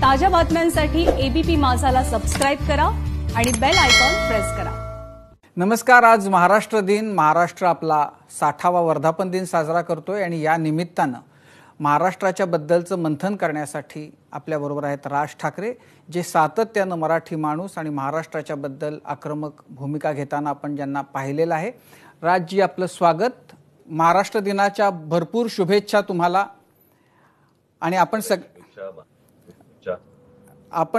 ताज्या बातम्यांसाठी ABP माझाला subscribe करा आणि बेल आयकॉन प्रेस करा. नमस्कार. आज महाराष्ट्र दिन. महाराष्ट्र आपला 60वा वर्धापन दिन साजरा करतोय आणि या निमित्तानं महाराष्ट्राच्या बद्दलचं मंथन करण्यासाठी आपल्याबरोबर आहेत राज ठाकरे, जे सातत्यानं मराठी माणूस आणि महाराष्ट्राच्या बद्दल आक्रमक भूमिका घेताना आपण ज्यांना पाहिलेलं आहे. राजजी, आपलं स्वागत. महाराष्ट्र दिनाच्या भरपूर शुभेच्छा तुम्हाला. आणि आपण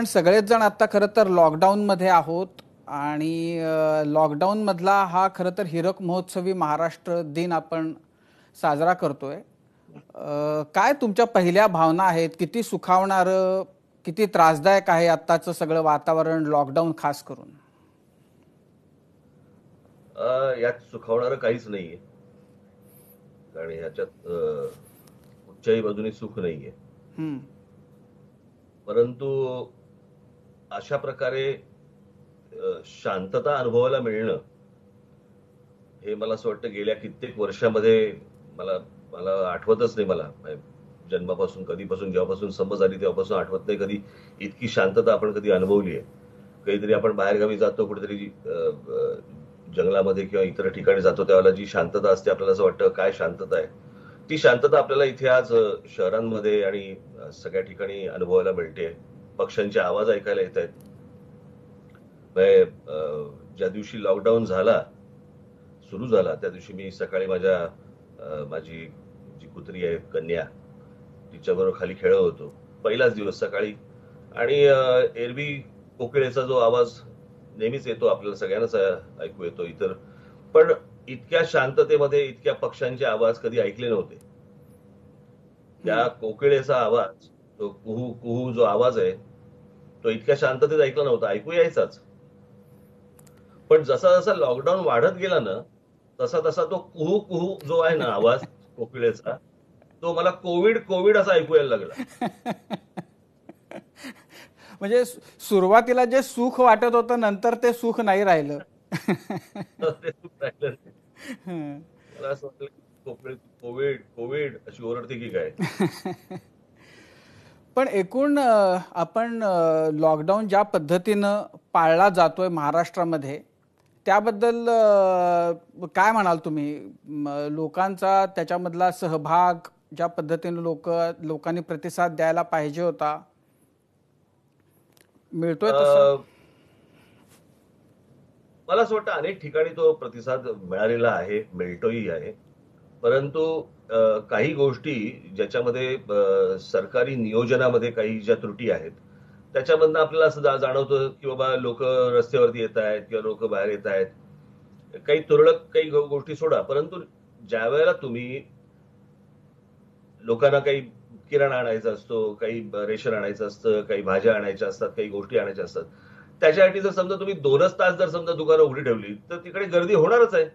सगळेच जण आता खरं तर लॉकडाऊनमध्ये आहोत आणि लॉकडाऊनमधला हा खरं तर हीरक महोत्सवी महाराष्ट्र दिन आपण साजरा करतोय. काय तुमच्या पहिल्या भावना आहेत? किती सुखावणारं, किती त्रासदायक आहे आत्ताचं सगळं वातावरण, लॉकडाऊन खास करून? यात सुखावणारं काहीच नाहीये, कारण ह्याच्यात कुठच्याही बाजूने सुख नाहीये. परंतु अशा प्रकारे शांतता अनुभवायला मिळणं हे मला असं वाटतं गेल्या कित्येक वर्षामध्ये मला आठवतच नाही. मला जन्मापासून, कधीपासून, जेव्हापासून समज आली तेव्हापासून आठवत नाही कधी इतकी शांतता आपण कधी अनुभवली आहे. काहीतरी आपण बाहेरगावी जातो, कुठेतरी जंगलामध्ये किंवा इतर ठिकाणी जातो, त्यावेळेला जी शांतता असते आपल्याला असं वाटतं काय शांतता आहे. ती शांतता आपल्याला इथे आज शहरांमध्ये आणि सगळ्या ठिकाणी अनुभवायला मिळते. पक्ष्यांचे आवाज ऐकायला येत आहेत. ज्या दिवशी लॉकडाऊन सुरू झाला त्या दिवशी मी सकाळी माझी जी कुत्री आहे कन्या, तिच्याबरोबर खाली खेळत होतो. पहिलाच दिवस सकाळी, आणि एरवी कोकिळेचा जो आवाज नेहमीच येतो, आपल्याला सगळ्यांनाच ऐकू येतो इतर, पण इतक्या शांततेमध्ये इतक्या पक्ष्यांचे आवाज कधी ऐकले नव्हते. त्या कोकिळेचा आवाज, तो कुहू कुहू जो आवाज आहे, तो इतक्या शांततेत ऐकला नव्हता. ऐकू यायचाच, पण जसा जसा लॉकडाऊन वाढत गेला ना, तसा तसा तो कुहू कुहू जो आहे ना आवाज कोकिळेचा, तो मला कोविड असा ऐकू यायला लागला. म्हणजे सुरुवातीला जे सुख वाटत होतं, नंतर ते सुख नाही राहिलं. ते सुख राहिलं नाही. मला असं वाटलं कोविड कोविड अशी ओरडते की काय. पण एकूण आपण लॉकडाऊन ज्या पद्धतीनं पाळला जातोय महाराष्ट्रामध्ये, त्याबद्दल काय म्हणाल तुम्ही? लोकांचा त्याच्यामधला सहभाग, ज्या पद्धतीनं लोकांनी प्रतिसाद द्यायला पाहिजे होता, मिळतोय तसं? मला असं वाटतं अनेक ठिकाणी तो प्रतिसाद मिळालेला आहे, मिळतोही आहे. परंतु काही गोष्टी ज्याच्यामध्ये सरकारी नियोजनामध्ये काही ज्या त्रुटी आहेत, त्याच्यामधनं आपल्याला असं जाणवतं की बाबा लोक रस्त्यावरती येत आहेत किंवा लोक बाहेर येत आहेत. काही तुरळक काही गोष्टी सोडा, परंतु ज्या वेळेला तुम्ही लोकांना काही किराणा आणायचा असतो, काही रेशन आणायचं असतं, काही भाज्या आणायच्या असतात, काही गोष्टी आणायच्या असतात, त्याच्यासाठी जर समजा तुम्ही 2च तास जर समजा दुकानं उघडी ठेवली तर तिकडे गर्दी होणारच आहे.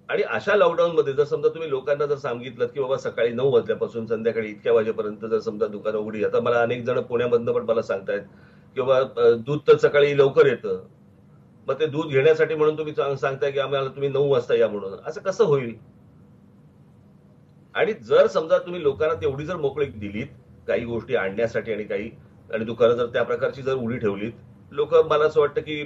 आणि अशा लॉकडाऊन मध्ये जर समजा तुम्ही लोकांना जर सांगितलं की बाबा सकाळी 9 वाजल्यापासून संध्याकाळी इतक्या वाजेपर्यंत जर समजा दुकानं उघडी, आता मला अनेक जण पुण्यामधनं पण मला सांगतायत की बाबा दूध तर सकाळी लवकर येतं, मग ते दूध घेण्यासाठी म्हणून तुम्ही सांगताय की आम्हाला तुम्ही 9 वाजता या म्हणून. असं कसं होईल? आणि जर समजा तुम्ही लोकांना तेवढी जर मोकळीक दिलीत काही गोष्टी आणण्यासाठी आणि दुकानं जर त्या प्रकारची जर उघडी ठेवलीत, लोक, मला असं वाटतं की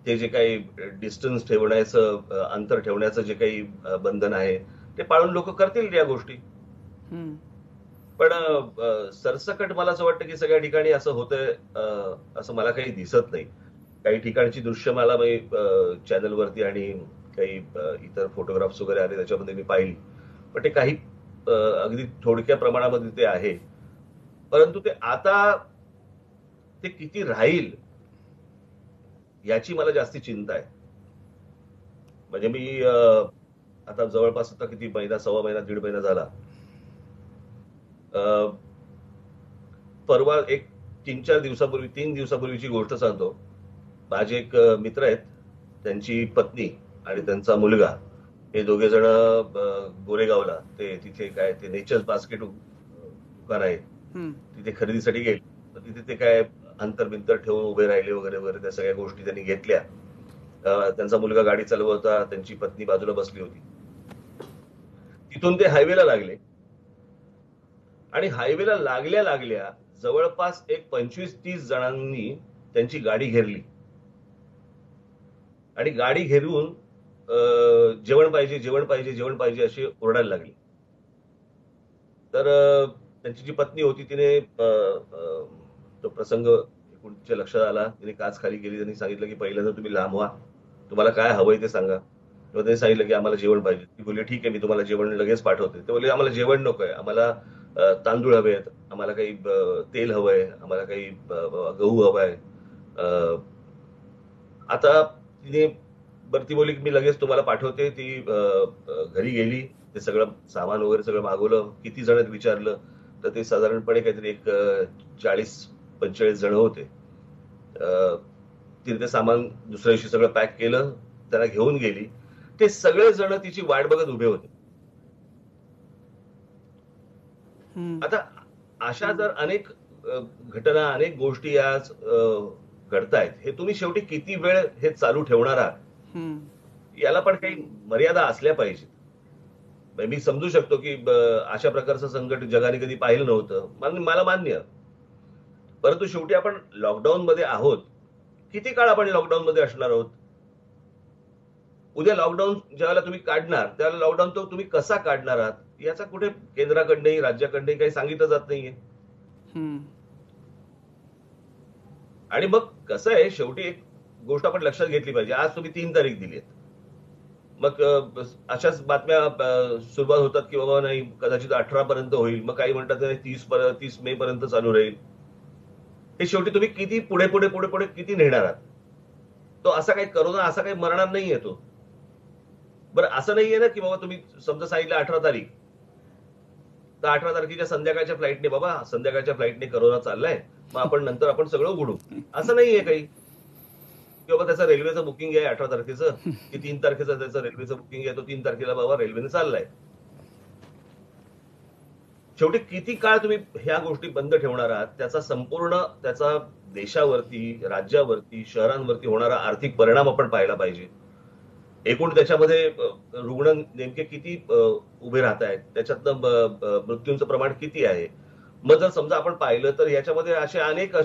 ते जे काही डिस्टन्स ठेवण्याचं, अंतर ठेवण्याचं जे काही बंधन आहे ते पाळून लोक करतील या गोष्टी. पण सरसकट मला असं वाटतं की सगळ्या ठिकाणी असं होतंय असं मला काही दिसत नाही. काही ठिकाणची दृश्य मला चॅनलवरती आणि काही इतर फोटोग्राफ्स वगैरे आले त्याच्यामध्ये मी पाहिली, पण ते काही अगदी थोडक्या प्रमाणामध्ये ते आहे. परंतु ते आता ते किती राहील याची मला जास्ती चिंता आहे. म्हणजे मी आता जवळपास आता किती महिना, सव्वा महिना, 1.5 महिना झाला. परवा एक 3 दिवसापूर्वीची गोष्ट सांगतो. माझे एक मित्र आहेत, त्यांची पत्नी आणि त्यांचा मुलगा, हे दोघे जण गोरेगावला, ते तिथे काय ते नेचर्स बास्केट दुकान आहे, तिथे खरेदीसाठी गेले. तर तिथे ते काय अंतर ठेवून उभे राहिले वगैरे वगैरे, त्या सगळ्या गोष्टी त्यांनी घेतल्या. त्यांचा मुलगा गाडी चालवत होता, त्यांची पत्नी बाजूला बसली होती. तिथून ते हायवेला लागले आणि हायवेला लागल्या लागल्या जवळपास एक 25-30 जणांनी त्यांची गाडी घेरली आणि गाडी घेरून जेवण पाहिजे जेवण पाहिजे जेवण पाहिजे अशी ओरडायला लागली. तर त्यांची जी पत्नी होती तिने तो प्रसंग तिच्या लक्षात आला. तिने काच खाली केली. त्यांनी सांगितलं की पहिल्यांदा तुम्ही लांब व्हा, तुम्हाला काय हवंय ते सांगा. तेव्हा त्यांनी सांगितलं की आम्हाला जेवण पाहिजे. ती बोलली ठीक आहे, मी तुम्हाला जेवण लगेच पाठवते. ते बोलले आम्हाला जेवण नकोय, आम्हाला तांदूळ हवे आहेत, आम्हाला काही तेल हवंय, आम्हाला काही गहू हवाय. आता तिने बरं ती बोलली की मी लगेच तुम्हाला पाठवते. ती घरी गेली, ते सगळं सामान वगैरे सगळं मागवलं. किती जण विचारलं तर ते साधारणपणे काहीतरी एक 40-45 जण होते. तिने ते सामान दुसऱ्या दिवशी सगळं पॅक केलं, त्याला घेऊन गेली. ते सगळे जण तिची वाट बघत उभे होते. आता अशा जर अनेक घटना अनेक गोष्टी आज घडतायत, हे तुम्ही शेवटी किती वेळ हे चालू ठेवणार आहात याला पण काही मर्यादा असल्या पाहिजेत. मी समजू शकतो की अशा प्रकारचं संकट जगाने कधी पाहिलं नव्हतं, मला मान्य. परंतु शेवटी आपण लॉकडाऊन मध्ये आहोत. किती काळ आपण लॉकडाऊन मध्ये असणार आहोत? उद्या लॉकडाऊन ज्यावेळेला तुम्ही काढणार त्यावेळेला लॉकडाऊन तो तुम्ही कसा काढणार आहात याचा कुठे केंद्राकडनंही राज्याकडनंही काही सांगितलं जात नाहीये. आणि मग कसं आहे, शेवटी एक गोष्ट आपण लक्षात घेतली पाहिजे. आज तुम्ही 3 तारीख दिली आहे, मग अशाच बातम्या सुरुवात होतात की बाबा नाही कदाचित 18 पर्यंत होईल, मग काही म्हणतात 30 मे पर्यंत चालू राहील. हे शेवटी तुम्ही किती पुढे पुढे पुढे पुढे किती नेणार आहात? तो असा काही करोना असा काही मरणार नाहीये तो. बरं असं नाहीये ना की बाबा तुम्ही समजा सांगितलं 18 तारीख, तर 18 तारखेच्या संध्याकाळच्या फ्लाईटने बाबा संध्याकाळच्या फ्लाईटने करोना चाललाय, मग आपण नंतर आपण सगळं उघडू, असं नाहीये काही. की बाबा त्याचं रेल्वेचं बुकिंग आहे 18 तारखेचं की 3 तारखेचं त्याचं रेल्वेचं बुकिंग आहे, तो 3 तारखेला बाबा रेल्वेने चाललाय. शेवटी किती काळ तुम्ही ह्या गोष्टी बंद ठेवणार आहात त्याचा संपूर्ण त्याचा देशावरती, राज्यावरती, शहरांवरती होणारा आर्थिक परिणाम आपण पाहायला पाहिजे. एकूण त्याच्यामध्ये रुग्ण नेमके किती उभे राहत आहेत, त्याच्यातनं मृत्यूंचं प्रमाण किती आहे. मग जर समजा आपण पाहिलं तर याच्यामध्ये अनेक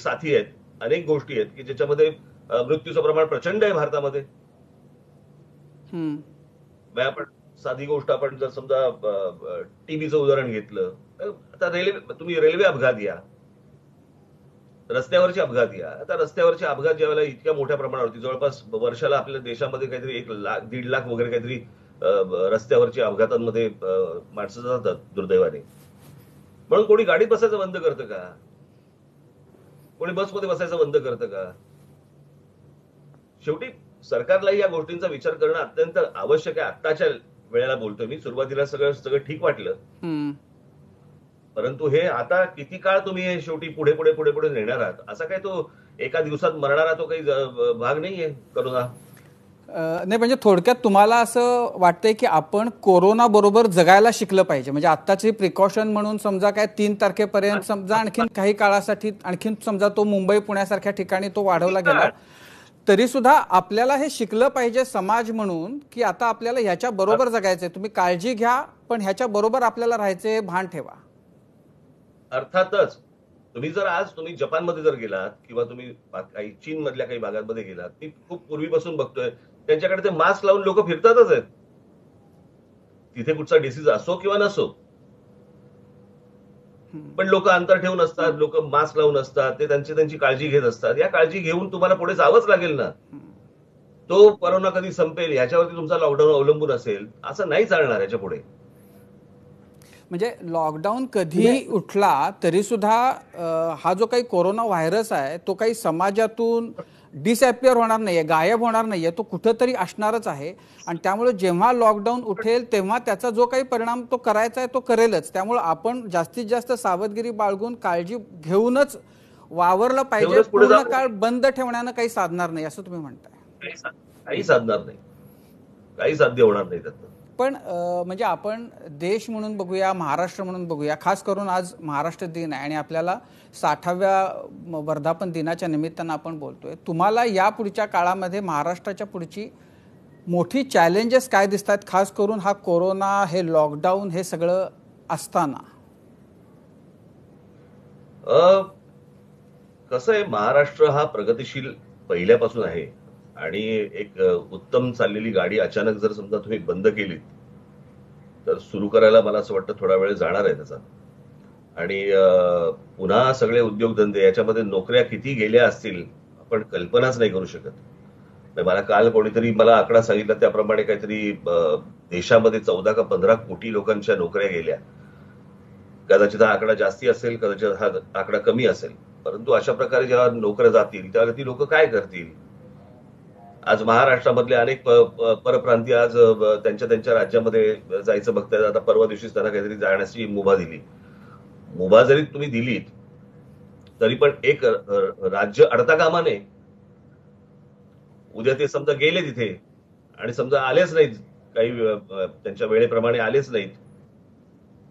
साथी आहेत, अनेक गोष्टी आहेत की ज्याच्यामध्ये मृत्यूचं प्रमाण प्रचंड आहे भारतामध्ये. आपण साधी गोष्ट आपण जर समजा टीबीचं उदाहरण घेतलं, आता तुम्ही रेल्वे अपघात घ्या, रस्त्यावरचे अपघात घ्या. आता रस्त्यावरचे अपघात ज्यावेळेला इतक्या मोठ्या प्रमाणावरती जवळपास वर्षाला आपल्या देशामध्ये काहीतरी 1-1.5 लाख वगैरे काहीतरी रस्त्यावरच्या अपघातांमध्ये माणसं जातात दुर्दैवाने. म्हणून कोणी गाडीत बसायचं बंद करतं का? कोणी बसमध्ये बसायचं बंद करतं का? शेवटी सरकारलाही या गोष्टींचा विचार करणं अत्यंत आवश्यक आहे. आत्ताच्या वेळेला बोलतोय मी. सुरुवातीला सगळं ठीक वाटलं, परंतु हे आता किती काळ तुम्ही हे शेवटी पुढे पुढे पुढे पुढे नेणार आहात? असा काय तो एका दिवसात मरणारा तो काही भाग नाहीये करोना. नाही, म्हणजे थोडक्यात तुम्हाला असं वाटतंय की आपण कोरोना बरोबर जगायला शिकलं पाहिजे. म्हणजे आत्ताची प्रिकॉशन म्हणून समजा काय 3 तारखेपर्यंत समजा आणखीन काही काळासाठी आणखीन समजा तो मुंबई पुण्यासारख्या ठिकाणी तो वाढवला गेला तरी सुद्धा आपल्याला हे शिकलं पाहिजे समाज म्हणून की आता आपल्याला ह्याच्या बरोबर जगायचंय. तुम्ही काळजी घ्या पण ह्याच्या बरोबर आपल्याला राहायचंय, भान ठेवा. अर्थातच तुम्ही जपानमध्ये जर गेलात किंवा तुम्ही काही चीन मधल्या काही भागांमध्ये गेलात, मी खूप पूर्वीपासून बघतोय त्यांच्याकडे ते मास्क लावून लोक फिरतातच आहेत. तिथे कुठचा डिसीज असो किंवा नसो, पण लोक अंतर ठेवून असतात, लोक मास्क लावून असतात, ते त्यांची काळजी घेत असतात. या काळजी घेऊन तुम्हाला पुढे जावंच लागेल ना. तो कोरोना कधी संपेल ह्याच्यावरती तुमचा लॉकडाऊन अवलंबून असेल असं नाही चालणार ह्याच्या पुढे. म्हणजे लॉकडाऊन कधी उठला तरी सुद्धा हा जो काही कोरोना व्हायरस आहे तो काही समाजातून डिसअपिअर होणार नाहीये, गायब होणार नाहीये. तो कुठंतरी असणारच आहे आणि त्यामुळे जेव्हा लॉकडाऊन उठेल तेव्हा त्याचा जो काही परिणाम तो करायचा आहे तो करेलच. त्यामुळे आपण जास्तीत जास्त सावधगिरी बाळगून काळजी घेऊनच वावरलं पाहिजे. पूर्ण काळ बंद ठेवण्यानं काही साधणार नाही असं तुम्ही म्हणताय? काही साधणार नाही, काही साध्य होणार नाही त्यात. पण म्हणजे आपण देश म्हणून बघूया, महाराष्ट्र म्हणून बघूया, खास करून आज महाराष्ट्र दिन आहे आणि आपल्याला 60व्या वर्धापन दिनाच्या निमित्तानं आपण बोलतोय. तुम्हाला या पुढच्या काळामध्ये महाराष्ट्राच्या पुढची मोठी चॅलेंजेस काय दिसतात? खास करून हा कोरोना, हे लॉकडाऊन, हे सगळं असताना? कसं आहे, महाराष्ट्र हा प्रगतिशील पहिल्यापासून आहे आणि एक उत्तम चाललेली गाडी अचानक जर समजा तुम्ही बंद केली तर सुरू करायला मला असं वाटतं थोडा वेळ जाणार आहे त्याचा. आणि पुन्हा सगळे उद्योगधंदे याच्यामध्ये नोकऱ्या किती गेल्या असतील आपण कल्पनाच नाही करू शकत. मला काल कोणीतरी मला आकडा सांगितला त्याप्रमाणे काहीतरी देशामध्ये 14 का 15 कोटी लोकांच्या नोकऱ्या गेल्या. कदाचित हा आकडा जास्ती असेल, कदाचित हा आकडा कमी असेल, परंतु अशा प्रकारे जेव्हा नोकऱ्या जातील त्यावेळेला ती लोक काय करतील? आज महाराष्ट्रामधले अनेक परप्रांतीय आज त्यांच्या त्यांच्या राज्यामध्ये जायचं बघतायत. आता परवा दिवशीच त्यांना काहीतरी जाण्याची मुभा दिली. मुभा जरी तुम्ही दिलीत तरी पण एक राज्य अडता कामा नये. उद्या ते समजा गेले तिथे आणि समजा आलेच नाहीत, काही त्यांच्या वेळेप्रमाणे आलेच नाहीत,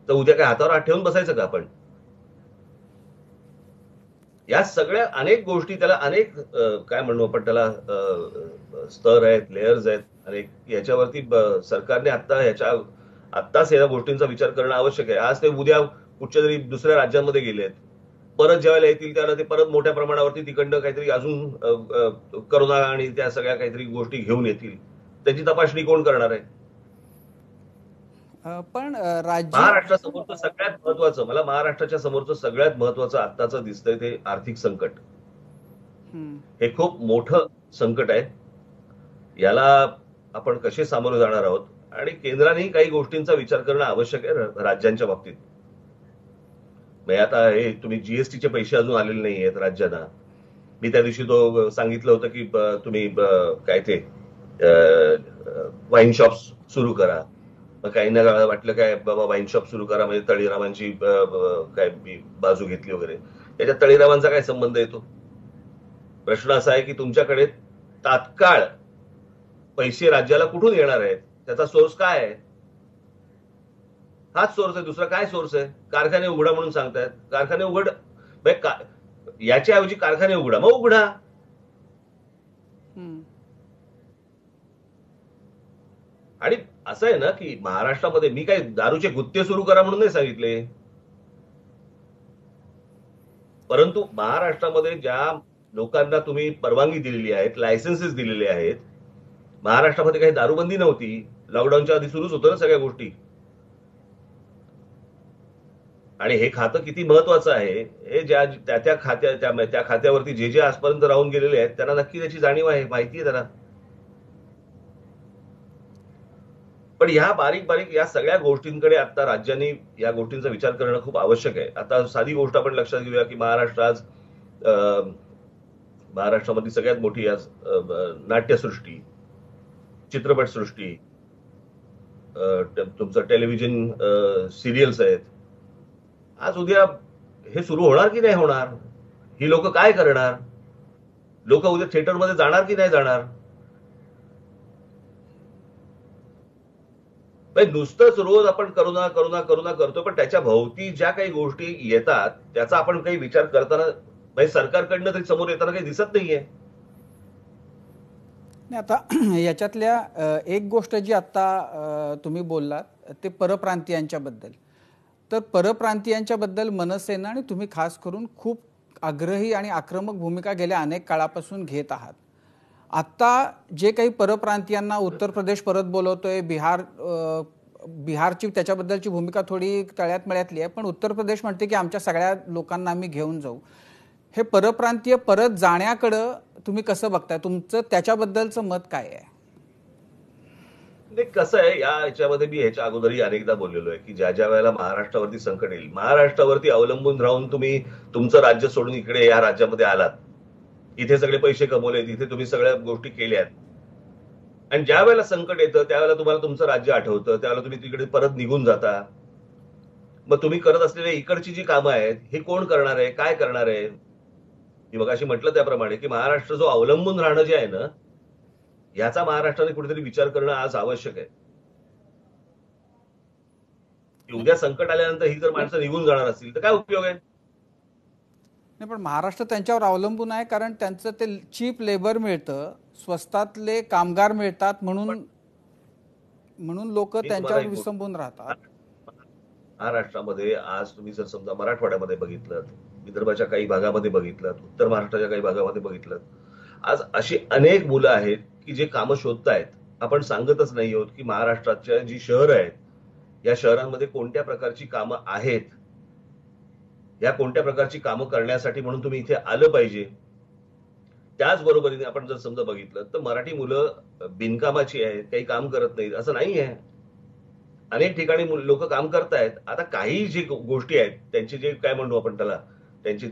तर उद्या काय हातावर हात ठेवून बसायचं का आपण? या सगळ्या अनेक गोष्टी, त्याला अनेक काय म्हणू आपण त्याला, स्तर आहेत, लेयर्स आहेत अनेक. याच्यावरती सरकारने आत्ताच या गोष्टींचा विचार करणं आवश्यक आहे. आज ते उद्या कुठच्या तरी दुसऱ्या राज्यांमध्ये गेलेत, परत ज्यावेळेला येतील त्याला ते परत मोठ्या प्रमाणावरती तिकडनं काहीतरी अजून करोना आणि त्या सगळ्या काहीतरी गोष्टी घेऊन येतील. त्याची तपासणी कोण करणार आहे? पण राज्य महाराष्ट्रासमोरचं सगळ्यात महत्वाचं, मला महाराष्ट्राच्या समोरचं सगळ्यात महत्वाचं आत्ताचं दिसतंय ते आर्थिक संकट. हे खूप मोठं संकट आहे. याला आपण कसे सामोरे जाणार आहोत आणि केंद्रानेही काही गोष्टींचा विचार करणं आवश्यक आहे राज्यांच्या बाबतीत. म्हणजे आता हे तुम्ही जीएसटीचे पैसे अजून आलेले नाही आहेत राज्यांना. मी त्या दिवशी तो सांगितलं होतं की तुम्ही काय ते वाईन शॉप्स सुरू करा. मग काहींना वाटलं काय बाबा वाईन शॉप सुरू करा म्हणजे तळीरामांची काय बाजू घेतली वगैरे. याच्यात तळीरामांचा काय संबंध येतो? प्रश्न असा आहे की तुमच्याकडे तात्काळ पैसे राज्याला कुठून येणार आहेत? त्याचा सोर्स काय आहे? हाच सोर्स आहे, दुसरा काय सोर्स आहे? कारखाने उघडा म्हणून सांगतायत. कारखाने उघड, याच्याऐवजी कारखाने उघडा, मग उघडा. आणि असं आहे ना की महाराष्ट्रामध्ये मी काय दारूचे गुत्ते सुरू करा म्हणून नाही सांगितले, परंतु महाराष्ट्रामध्ये ज्या लोकांना तुम्ही परवानगी दिलेली आहेत, लायसन्सेस दिलेले आहेत, महाराष्ट्रामध्ये काही दारूबंदी नव्हती. लॉकडाऊनच्या आधी सुरूच होतं ना सगळ्या गोष्टी. आणि हे खातं किती महत्वाचं आहे हे ज्या त्या खात्यावरती जे आजपर्यंत राहून गेलेले आहेत त्यांना नक्की त्याची जाणीव आहे, माहिती आहे त्यांना. पण ह्या बारीक बारीक या सगळ्या गोष्टींकडे आता राज्यांनी या गोष्टींचा विचार करणं खूप आवश्यक आहे. आता साधी गोष्ट आपण लक्षात घेऊया की महाराष्ट्रामधली सगळ्यात मोठी आज नाट्यसृष्टी, चित्रपटसृष्टी, तुमचं टेलिव्हिजन सिरियल्स आहेत. आज उद्या हे सुरू होणार की नाही होणार? ही लोक काय करणार? लोक उद्या थिएटरमध्ये जाणार की नाही जाणार? नुसतंच रोज आपण करुणा करुणा करुणा करतो, पण त्याच्या भोवती ज्या काही गोष्टी येतात त्याचा आपण काही विचार करताना सरकारकडनं तरी समोर येताना काही दिसत नाहीये. आता याच्यातल्या एक गोष्ट जी आता तुम्ही बोललात ते परप्रांतीयांच्या बद्दल, तर परप्रांतीयांच्या बद्दल मनसेनं आणि तुम्ही खास करून खूप आग्रही आणि आक्रमक भूमिका गेल्या अनेक काळापासून घेत आहात. आता जे काही परप्रांतीयांना उत्तर प्रदेश परत बोलवतोय, बिहारची त्याच्याबद्दलची भूमिका थोडी तळ्यात मळ्यातली आहे, पण उत्तर प्रदेश म्हणते की आमच्या सगळ्या लोकांना आम्ही घेऊन जाऊ. हे परप्रांतीय परत जाण्याकडं तुम्ही कसं बघताय? तुमचं त्याच्याबद्दलचं मत काय आहे? कसं आहे, याच्यामध्ये मी ह्याच्या अगोदरही अनेकदा बोललेलो आहे की ज्या ज्या वेळेला महाराष्ट्रावरती संकट येईल, महाराष्ट्रावरती अवलंबून राहून तुम्ही तुमचं राज्य सोडून इकडे या राज्यामध्ये आलात, इथे सगळे पैसे कमवलेत, इथे तुम्ही सगळ्या गोष्टी केल्यात, आणि ज्या वेळेला संकट येतं त्यावेळेला तुम्हाला तुमचं राज्य आठवतं, त्यावेळेला तुम्ही तिकडे परत निघून जाता. मग तुम्ही करत असलेल्या इकडची जी कामं आहेत हे कोण करणार आहे, काय करणार आहे? मी मगाशी म्हटलं त्याप्रमाणे की महाराष्ट्र जो अवलंबून राहणं जे आहे ना, याचा महाराष्ट्राने कुठेतरी विचार करणं आज आवश्यक आहे. उद्या संकट आल्यानंतर ही जर माणसं निघून जाणार असतील तर काय उपयोग आहे? नाही, पण महाराष्ट्र त्यांच्यावर अवलंबून आहे कारण त्यांचं ते चीप लेबर मिळतं, स्वस्तातले कामगार मिळतात, म्हणून लोक त्यांच्यावर विसंबून राहतात. महाराष्ट्रामध्ये आज तुम्ही जर समजा मराठवाड्यामध्ये बघितलं, विदर्भाच्या काही भागामध्ये बघितलं, उत्तर महाराष्ट्राच्या काही भागामध्ये बघितलं, आज अशी अनेक मुलं आहेत की जे कामं शोधतायत. आपण सांगतच नाही आहोत की महाराष्ट्राच्या जी शहरं आहेत, या शहरांमध्ये कोणत्या प्रकारची कामं आहेत, या कोणत्या प्रकारची कामं करण्यासाठी म्हणून तुम्ही इथे आलं पाहिजे. त्याचबरोबरीने आपण जर समजा बघितलं तर मराठी मुलं बिनकामाची आहेत, काही काम करत नाहीत असं नाही आहे. अनेक ठिकाणी लोक काम करतायत. आता काही जी गोष्टी आहेत त्यांची जे काय म्हणू आपण त्याला, त्यांची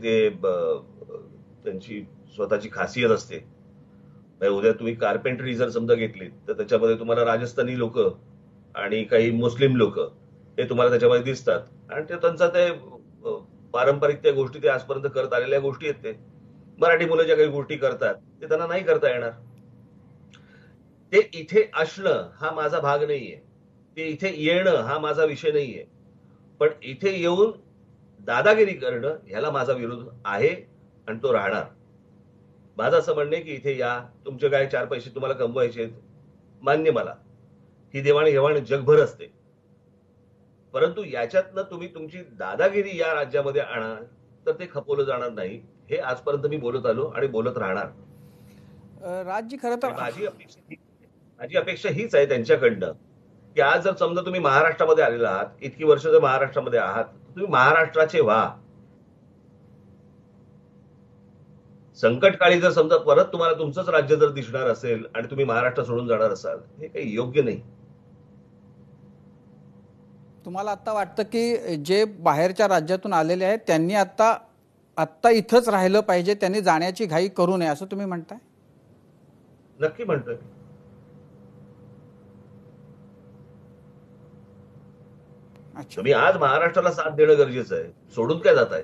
त्यांची स्वतःची खासियत असते. उद्या तुम्ही कार्पेंटरी जर समजा घेतली तर त्याच्यामध्ये तुम्हाला राजस्थानी लोक आणि काही मुस्लिम लोक हे तुम्हाला त्याच्यामध्ये दिसतात आणि ते त्यांचा ते पारंपरिक त्या गोष्टी ते आजपर्यंत करत आलेल्या गोष्टी आहेत. ते मराठी मुलं ज्या काही गोष्टी करतात ते त्यांना नाही करता येणार. ते इथे असणं हा माझा भाग नाहीये, ते इथे येणं हा माझा विषय नाहीये, पण इथे येऊन दादागिरी करणं ह्याला माझा विरोध आहे आणि तो राहणार. माझं असं म्हणणं आहे की इथे या, तुमचे काय 4 पैसे तुम्हाला कमवायचे, मान्य मला, ही देवाणघेवाण जगभर असते, परंतु याच्यातनं तुम्ही तुमची दादागिरी या राज्यामध्ये आणा तर ते खपवलं जाणार नाही. हे आजपर्यंत मी बोलत आलो आणि बोलत राहणार. राजजी, खरं तर माझी अपेक्षा हीच आहे त्यांच्याकडनं की आज जर समजा तुम्ही महाराष्ट्रामध्ये आलेला आहात, इतकी वर्ष जर महाराष्ट्रामध्ये आहात, तुम्ही महाराष्ट्राचे व्हा. संकटकाळी जर समजा परत तुम्हाला तुमचंच राज्य जर दिसणार असेल आणि तुम्ही महाराष्ट्र सोडून जाणार असाल, हे काही योग्य नाही. तुम्हाला आता वाटतं की जे बाहेरच्या राज्यातून आलेले आहेत त्यांनी आत्ता इथंच राहिलं पाहिजे, त्यांनी जाण्याची घाई करू नये असं तुम्ही म्हणताय? नक्की म्हणतोय. तुम्ही आज महाराष्ट्राला साथ देणं गरजेचं आहे, सोडून काय जात आहे.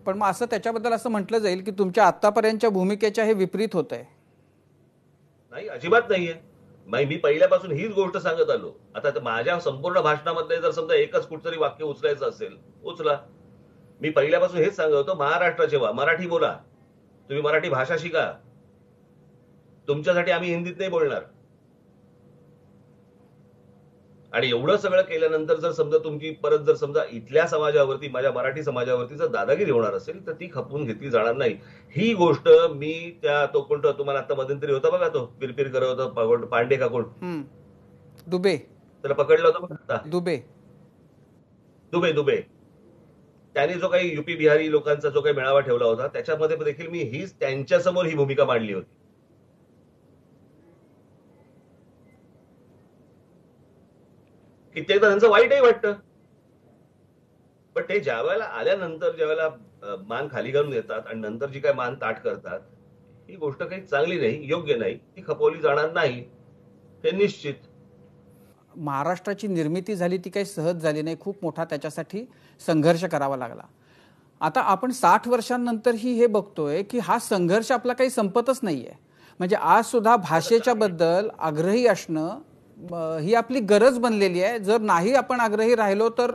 पण मग असं त्याच्याबद्दल असं म्हटलं जाईल की तुमच्या आतापर्यंतच्या भूमिकेच्या हे विपरीत होत आहे. नाही, अजिबात नाहीये. मी पहिल्यापासून हीच गोष्ट सांगत आलो. आता माझ्या संपूर्ण भाषणामध्ये जर समजा एकच कुठतरी वाक्य उचलायचं असेल, उचला. मी पहिल्यापासून हेच सांगत होतो, महाराष्ट्राचे व्हा, मराठी बोला, तुम्ही मराठी भाषा शिका. तुमच्यासाठी आम्ही हिंदीत नाही बोलणार. आणि एवढं सगळं केल्यानंतर जर समजा तुमची परत जर समजा इथल्या समाजावरती, माझ्या मराठी समाजावरती जर दादागिरी होणार असेल तर ती खपवून घेतली जाणार नाही. ही गोष्ट मी तो कोणता तुम्हाला आता मध्यंतरी होता बघा, तो पिरपिर करत होता पांडे का कोण, दुबे, त्याला पकडलं होतं बघा, दुबे. त्याने जो काही युपी बिहारी लोकांचा जो काही मेळावा ठेवला होता त्याच्यामध्ये देखील मी हीच त्यांच्यासमोर ही भूमिका मांडली होती. कित्येकदा त्यांचं वाईटही वाटतं, पण ते ज्या वेळेला आल्यानंतर ज्या वेळेला मान खाली घालून येतात आणि नंतर जी काय मान ताठ करतात, ही गोष्ट काही चांगली नाही, योग्य नाही, ती खपवली जाणार नाही, हे निश्चित. महाराष्ट्राची निर्मिती झाली ती काही सहज झाली नाही, खूप मोठा त्याच्यासाठी संघर्ष करावा लागला. आता आपण 60 वर्षांनंतरही हे बघतोय की हा संघर्ष आपला काही संपतच नाहीये. म्हणजे आज सुद्धा भाषेच्या बद्दल आग्रही असणं ही आपली गरज बनलेली आहे. जर नाही आपण आग्रही राहिलो तर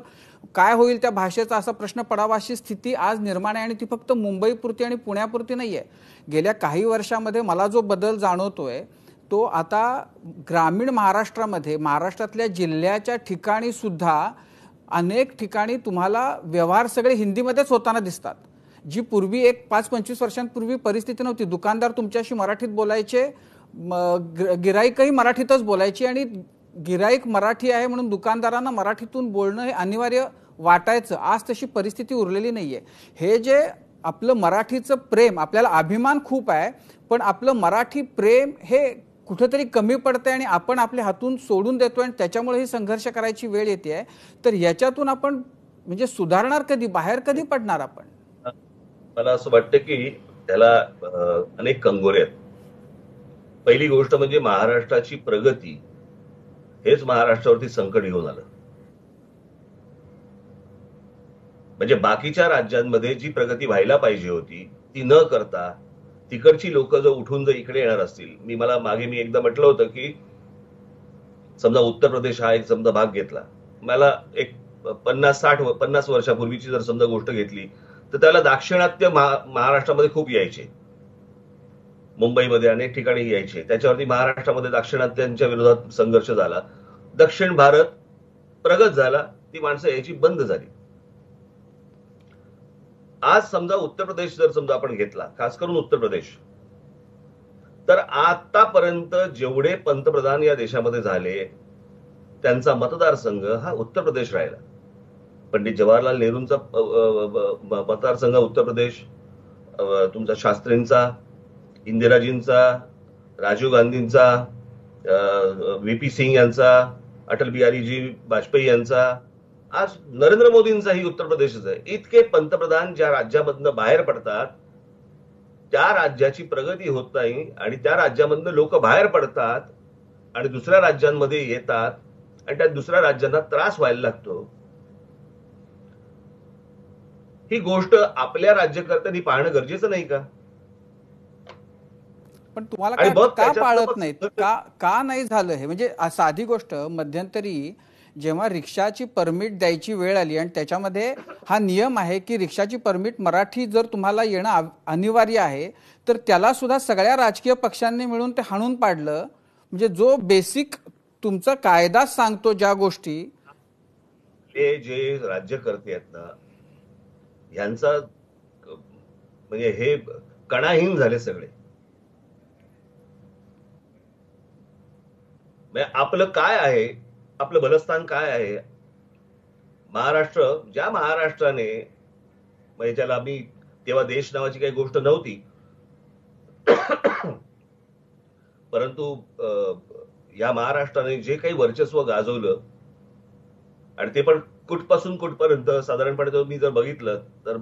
काय होईल त्या भाषेचा असा प्रश्न पडावा, अशी स्थिती आज निर्माण आहे. आणि ती फक्त मुंबईपुरती आणि पुण्यापुरती नाहीये. गेल्या काही वर्षामध्ये मला जो बदल जाणवतोय तो आता ग्रामीण महाराष्ट्रामध्ये, महाराष्ट्रातल्या जिल्ह्याच्या ठिकाणी सुद्धा अनेक ठिकाणी तुम्हाला व्यवहार सगळे हिंदीमध्येच होताना दिसतात. जी पूर्वी एक 5-25 वर्षांपूर्वी परिस्थिती नव्हती. दुकानदार तुमच्याशी मराठीत बोलायचे, गिराईकही मराठीतच बोलायची आणि गिराईक मराठी आहे म्हणून दुकानदारांना मराठीतून बोलणं हे अनिवार्य वाटायचं. आज तशी परिस्थिती उरलेली नाहीये. हे जे आपलं मराठीचं प्रेम, आपल्याला अभिमान खूप आहे, पण आपलं मराठी प्रेम हे कुठेतरी कमी पडतंय आणि आपण आपल्या हातून सोडून देतोय आणि त्याच्यामुळे ही संघर्ष करायची वेळ येते आहे. तर याच्यातून आपण म्हणजे सुधारणार कधी, बाहेर कधी पडणार आपण? मला असं वाटतं की त्याला अनेक कंगोरे आहेत. पहिली गोष्ट म्हणजे महाराष्ट्राची प्रगती हेच महाराष्ट्रावरती संकट घेऊन आलं. म्हणजे बाकीच्या राज्यांमध्ये जी प्रगती व्हायला पाहिजे होती ती न करता तिकडची लोक जर उठून जर इकडे येणार असतील, मला मागे मी एकदा म्हटलं होतं की समजा उत्तर प्रदेश हा एक समजा भाग घेतला, मला एक 50 वर्षापूर्वीची जर समजा गोष्ट घेतली तर त्याला दाक्षिणात्य महाराष्ट्रामध्ये खूप यायचे, मुंबईमध्ये अनेक ठिकाणी यायचे. त्याच्यावरती महाराष्ट्रामध्ये दाक्षिणात्यांच्या विरोधात संघर्ष झाला. दक्षिण भारत प्रगत झाला, ती माणसं यायची बंद झाली. आज समजा उत्तर प्रदेश जर समजा आपण घेतला, खास करून उत्तर प्रदेश, तर आतापर्यंत जेवढे पंतप्रधान या देशामध्ये झाले त्यांचा मतदारसंघ हा उत्तर प्रदेश राहिला. पंडित जवाहरलाल नेहरूंचा मतदारसंघ उत्तर प्रदेश, तुमचा शास्त्रींचा, इंदिराजींचा, राजीव गांधींचा, व्ही.पी. सिंग यांचा, अटल बिहारीजी वाजपेयी यांचा, आज नरेंद्र मोदींचाही उत्तर प्रदेशच आहे. इतके पंतप्रधान ज्या राज्यामधनं बाहेर पडतात त्या राज्याची प्रगती होत नाही आणि त्या राज्यामधनं लोक बाहेर पडतात आणि दुसऱ्या राज्यांमध्ये येतात आणि त्या दुसऱ्या राज्यांना त्रास व्हायला लागतो. ही गोष्ट आपल्या राज्यकर्त्यांनी पाहणं गरजेचं नाही का? पण तुम्हाला आणि मग का त्याच्यातनं पाळत मग नाहीत? का नाही झालं हे? म्हणजे साधी गोष्ट, मध्यंतरी जेव्हा रिक्षाची परमिट द्यायची वेळ आली आणि त्याच्यामध्ये हा नियम आहे की रिक्षाची परमिट मराठी जर तुम्हाला येणं अनिवार्य आहे, तर त्याला सुद्धा सगळ्या राजकीय पक्षांनी मिळून ते हाणून पाडलं. म्हणजे जो बेसिक तुमचा कायदा सांगतो ज्या गोष्टी, हे जे राज्यकर्ते आहेत ना ह्यांचा म्हणजे हे कणाहीन झाले सगळे. म्हणजे आपलं काय आहे, आपलं बलस्थान काय आहे? महाराष्ट्र, ज्या महाराष्ट्राने, म्हणजे ज्याला आम्ही तेव्हा देश नावाची काही गोष्ट नव्हती, परंतु या महाराष्ट्राने जे काही वर्चस्व गाजवलं आणि ते पण कुठपासून कुठपर्यंत, साधारणपणे तुम्ही जर बघितलं तर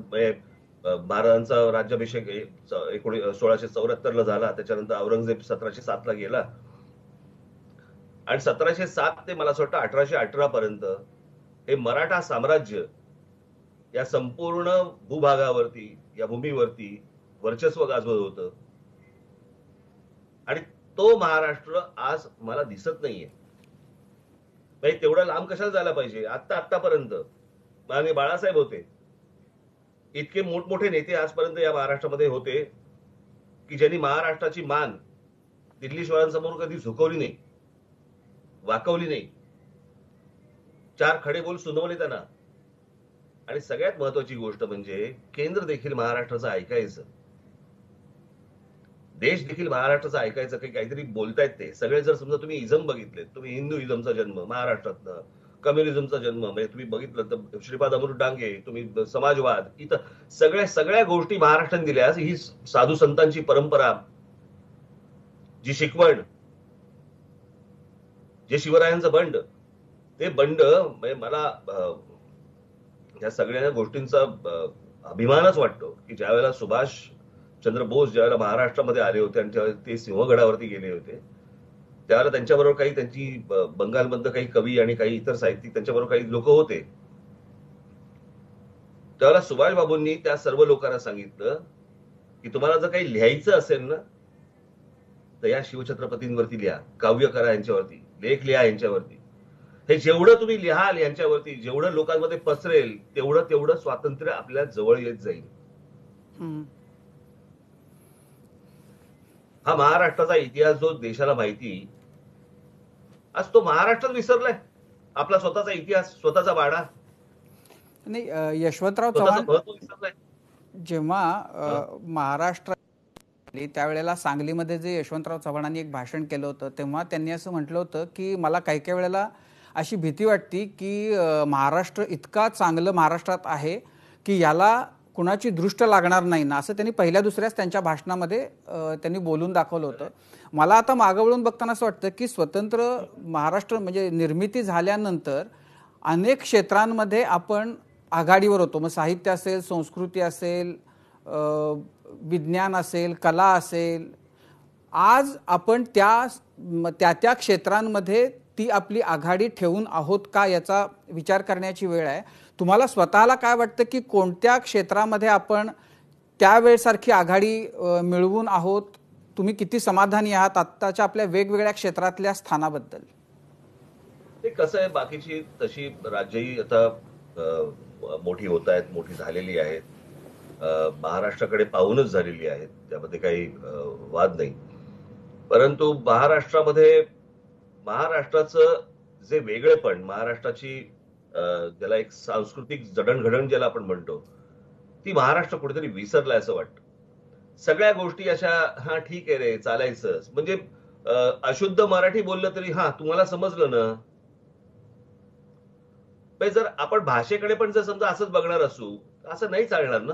महाराजांचा राज्याभिषेक 1674 झाला. त्याच्यानंतर औरंगजेब 1707 गेला आणि 1707 ते मला असं वाटतं 1818 पर्यंत हे मराठा साम्राज्य या संपूर्ण भूभागावरती, या भूमीवरती वर्चस्व गाजवत होतं. आणि तो महाराष्ट्र आज मला दिसत नाहीये. तेवढा लांब कशाला जायला पाहिजे? आतापर्यंत माननीय बाळासाहेब होते, इतके मोठमोठे नेते आजपर्यंत या महाराष्ट्रामध्ये होते की ज्यांनी महाराष्ट्राची मान दिल्लीश्वरांसमोर कधी झुकवली नाही, वाकवली नाही. 4 खडे बोल सुनावले त्यांना. आणि सगळ्यात महत्वाची गोष्ट म्हणजे केंद्र देखील महाराष्ट्राचं ऐकायचं, देश देखील महाराष्ट्राचं ऐकायचं. काहीतरी बोलतायत ते सगळे. जर समजा तुम्ही इझम बघितले, तुम्ही हिंदुइझमचा जन्म महाराष्ट्रातनं, कम्युनिझमचा जन्म म्हणजे तुम्ही बघितलं तर श्रीपाद अमृत डांगे, तुम्ही समाजवाद, इथं सगळ्या गोष्टी महाराष्ट्राने दिल्या. ही साधू संतांची परंपरा, जी शिकवण, जे शिवरायांचं बंड, ते बंड म्हणजे मला या सगळ्या गोष्टींचा अभिमानच वाटतो की ज्यावेळेला सुभाष चंद्र बोस ज्यावेळेला महाराष्ट्रामध्ये आले होते आणि ते सिंहगडावरती गेले होते, त्यावेळेला त्यांच्याबरोबर काही त्यांची बंगालमधलं काही कवी आणि काही इतर साहित्यिक त्यांच्याबरोबर काही लोक होते. त्यावेळेला सुभाष बाबूंनी त्या सर्व लोकांना सांगितलं की तुम्हाला जर काही लिहायचं असेल ना तर या शिवछत्रपतींवरती लिहा, काव्य करा यांच्यावरती, लेख लिहा यांच्यावरती. हे जेवढं तुम्ही लिहाल यांच्यावरती, जेवढं लोकांमध्ये पसरेल तेवढं स्वातंत्र्य आपल्या जवळ येत जाईल. हा महाराष्ट्राचा इतिहास जो देशाला माहिती, आज तो महाराष्ट्र विसरलाय आपला स्वतःचा इतिहास, स्वतःचा वाडा. नाही, यशवंतराव स्वतःचं चव्हाण महत्व विसरलाय. जेव्हा महाराष्ट्र त्यावेळेला सांगलीमध्ये जे यशवंतराव चव्हाणांनी एक भाषण केलं होतं, तेव्हा त्यांनी असं म्हटलं होतं की मला काही वेळेला अशी भीती वाटती की महाराष्ट्र इतका चांगलं महाराष्ट्रात आहे की याला कुणाची दृष्ट लागणार नाही ना, असं त्यांनी पहिल्या दुसऱ्याच त्यांच्या भाषणामध्ये त्यांनी बोलून दाखवलं होतं. मला आता मागं वळून बघताना असं वाटतं की स्वतंत्र महाराष्ट्र म्हणजे निर्मिती झाल्यानंतर अनेक क्षेत्रांमध्ये आपण आघाडीवर होतो. मग साहित्य असेल, संस्कृती असेल, विज्ञान असेल, कला असेल. आज आपण त्या क्षेत्रांमध्ये ती आपली आघाडी ठेवून आहोत का याचा विचार करण्याची वेळ आहे. तुम्हाला स्वतःला काय वाटतं की कोणत्या क्षेत्रामध्ये आपण त्यावेळेसारखी आघाडी मिळवून आहोत? तुम्ही किती समाधानी आहात आत्ताच्या आपल्या वेगवेगळ्या क्षेत्रातल्या स्थानाबद्दल? ते कसं आहे, बाकीची तशी राज्यही आता मोठी होत आहेत, मोठी झालेली आहेत, महाराष्ट्राकडे पाहूनच झालेली आहेत, त्यामध्ये काही वाद नाही. परंतु महाराष्ट्रामध्ये महाराष्ट्राचं जे वेगळेपण, महाराष्ट्राची ज्याला एक सांस्कृतिक जडणघडण ज्याला आपण म्हणतो, ती महाराष्ट्र कुठेतरी विसरलाय असं वाटतं. सगळ्या गोष्टी अशा, हा ठीक आहे रे चालायचंच, म्हणजे अशुद्ध मराठी बोललं तरी हा तुम्हाला समजलं ना. पण जर आपण भाषेकडे पण जर समजा असंच बघणार असू, असं नाही चालणार ना.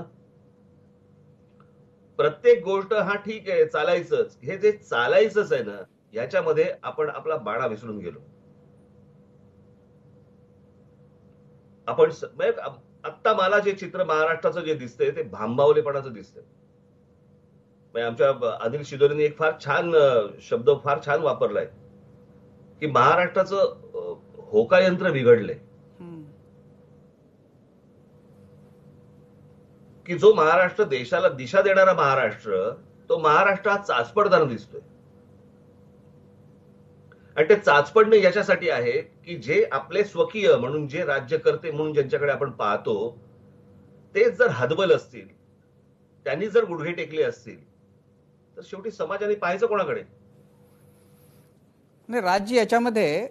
प्रत्येक गोष्ट हा ठीक आहे चालायचंच, हे जे चालायचंच आहे ना, याच्यामध्ये आपण आपला बाणा विसरून गेलो. आपण म्हणजे आत्ता मला जे चित्र महाराष्ट्राचं जे दिसतंय ते भांबावलेपणाचं दिसतंय. म्हणजे आमच्या अनिल शिदोरेंनी एक फार छान शब्द फार छान वापरलाय की महाराष्ट्राचं होकायंत्र बिघडलंय. की जो महाराष्ट्र देशाला दिशा देणारा महाराष्ट्र, तो महाराष्ट्र हा चाचपडताना दिसतोय. आणि ते चाचपडणे याच्यासाठी आहे की जे आपले स्वकीय म्हणून, जे राज्यकर्ते म्हणून ज्यांच्याकडे आपण पाहतो, तेच जर हतबल असतील, त्यांनी जर गुडघे टेकले असतील, तर शेवटी समाजाने पाहायचं कोणाकडे. नाही, राज्य याच्यामध्ये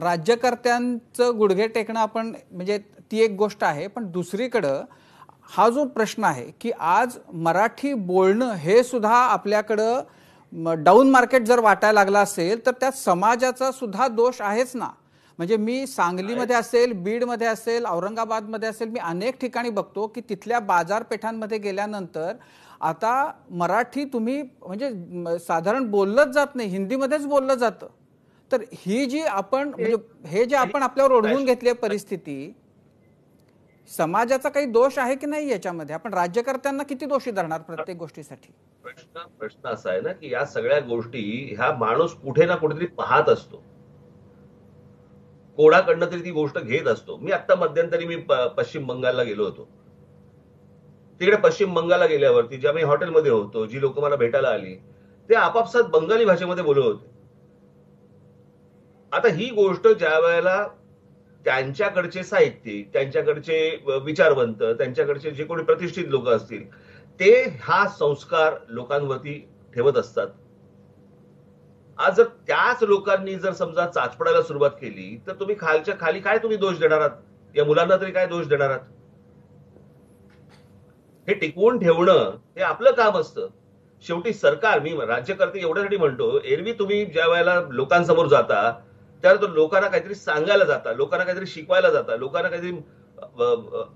राज्यकर्त्यांचं गुडघे टेकणं आपण म्हणजे ती एक गोष्ट आहे, पण दुसरीकडं हा जो प्रश्न आहे की आज मराठी बोलणं हे सुद्धा आपल्याकडं डाऊन मार्केट जर वाटायला लागला असेल तर त्यात समाजाचा सुद्धा दोष आहेच ना. म्हणजे मी सांगलीमध्ये असेल, बीडमध्ये असेल, औरंगाबादमध्ये असेल, मी अनेक ठिकाणी बघतो की तिथल्या बाजारपेठांमध्ये गेल्यानंतर आता मराठी तुम्ही म्हणजे साधारण बोललंच जात नाही, हिंदीमध्येच बोललं जातं. तर ही जी आपण म्हणजे हे जे आपण आपल्यावर ओढवून घेतली परिस्थिती, समाजाचा काही दोष आहे की नाही याच्यामध्ये? आपण राज्यकर्त्यांना किती दोषी धरणार प्रत्येक गोष्टीसाठी? प्रश्न असा आहे ना की या सगळ्या गोष्टी ह्या माणूस कुठे ना कुठेतरी पाहत असतो, कोणाकडनं तरी ती गोष्ट घेत असतो. मी आता मध्यंतरी मी पश्चिम बंगालला गेलो होतो. तिकडे पश्चिम बंगालला गेल्यावरती ज्या मी हॉटेलमध्ये होतो, जी लोक मला भेटायला आली, ते आपापसात बंगाली भाषेमध्ये बोलत होते. आता ही गोष्ट ज्या वेळेला त्यांच्याकडचे साहित्यिक, त्यांच्याकडचे विचारवंत, त्यांच्याकडचे जे कोणी प्रतिष्ठित लोक असतील, ते हा संस्कार लोकांवरती ठेवत असतात. आज जर त्याच लोकांनी जर समजा चाचपडायला सुरुवात केली, तर तुम्ही खालच्या खाली काय तुम्ही दोष देणार आहात? या मुलांना तरी काय दोष देणार आहात? हे टिकवून ठेवणं हे आपलं काम असतं. शेवटी सरकार, मी राज्यकर्ते एवढ्यासाठी म्हणतो, एरवी तुम्ही ज्या वेळेला लोकांसमोर जाता त्यानंतर लोकांना काहीतरी सांगायला जाता, लोकांना काहीतरी शिकवायला जाता, लोकांना काहीतरी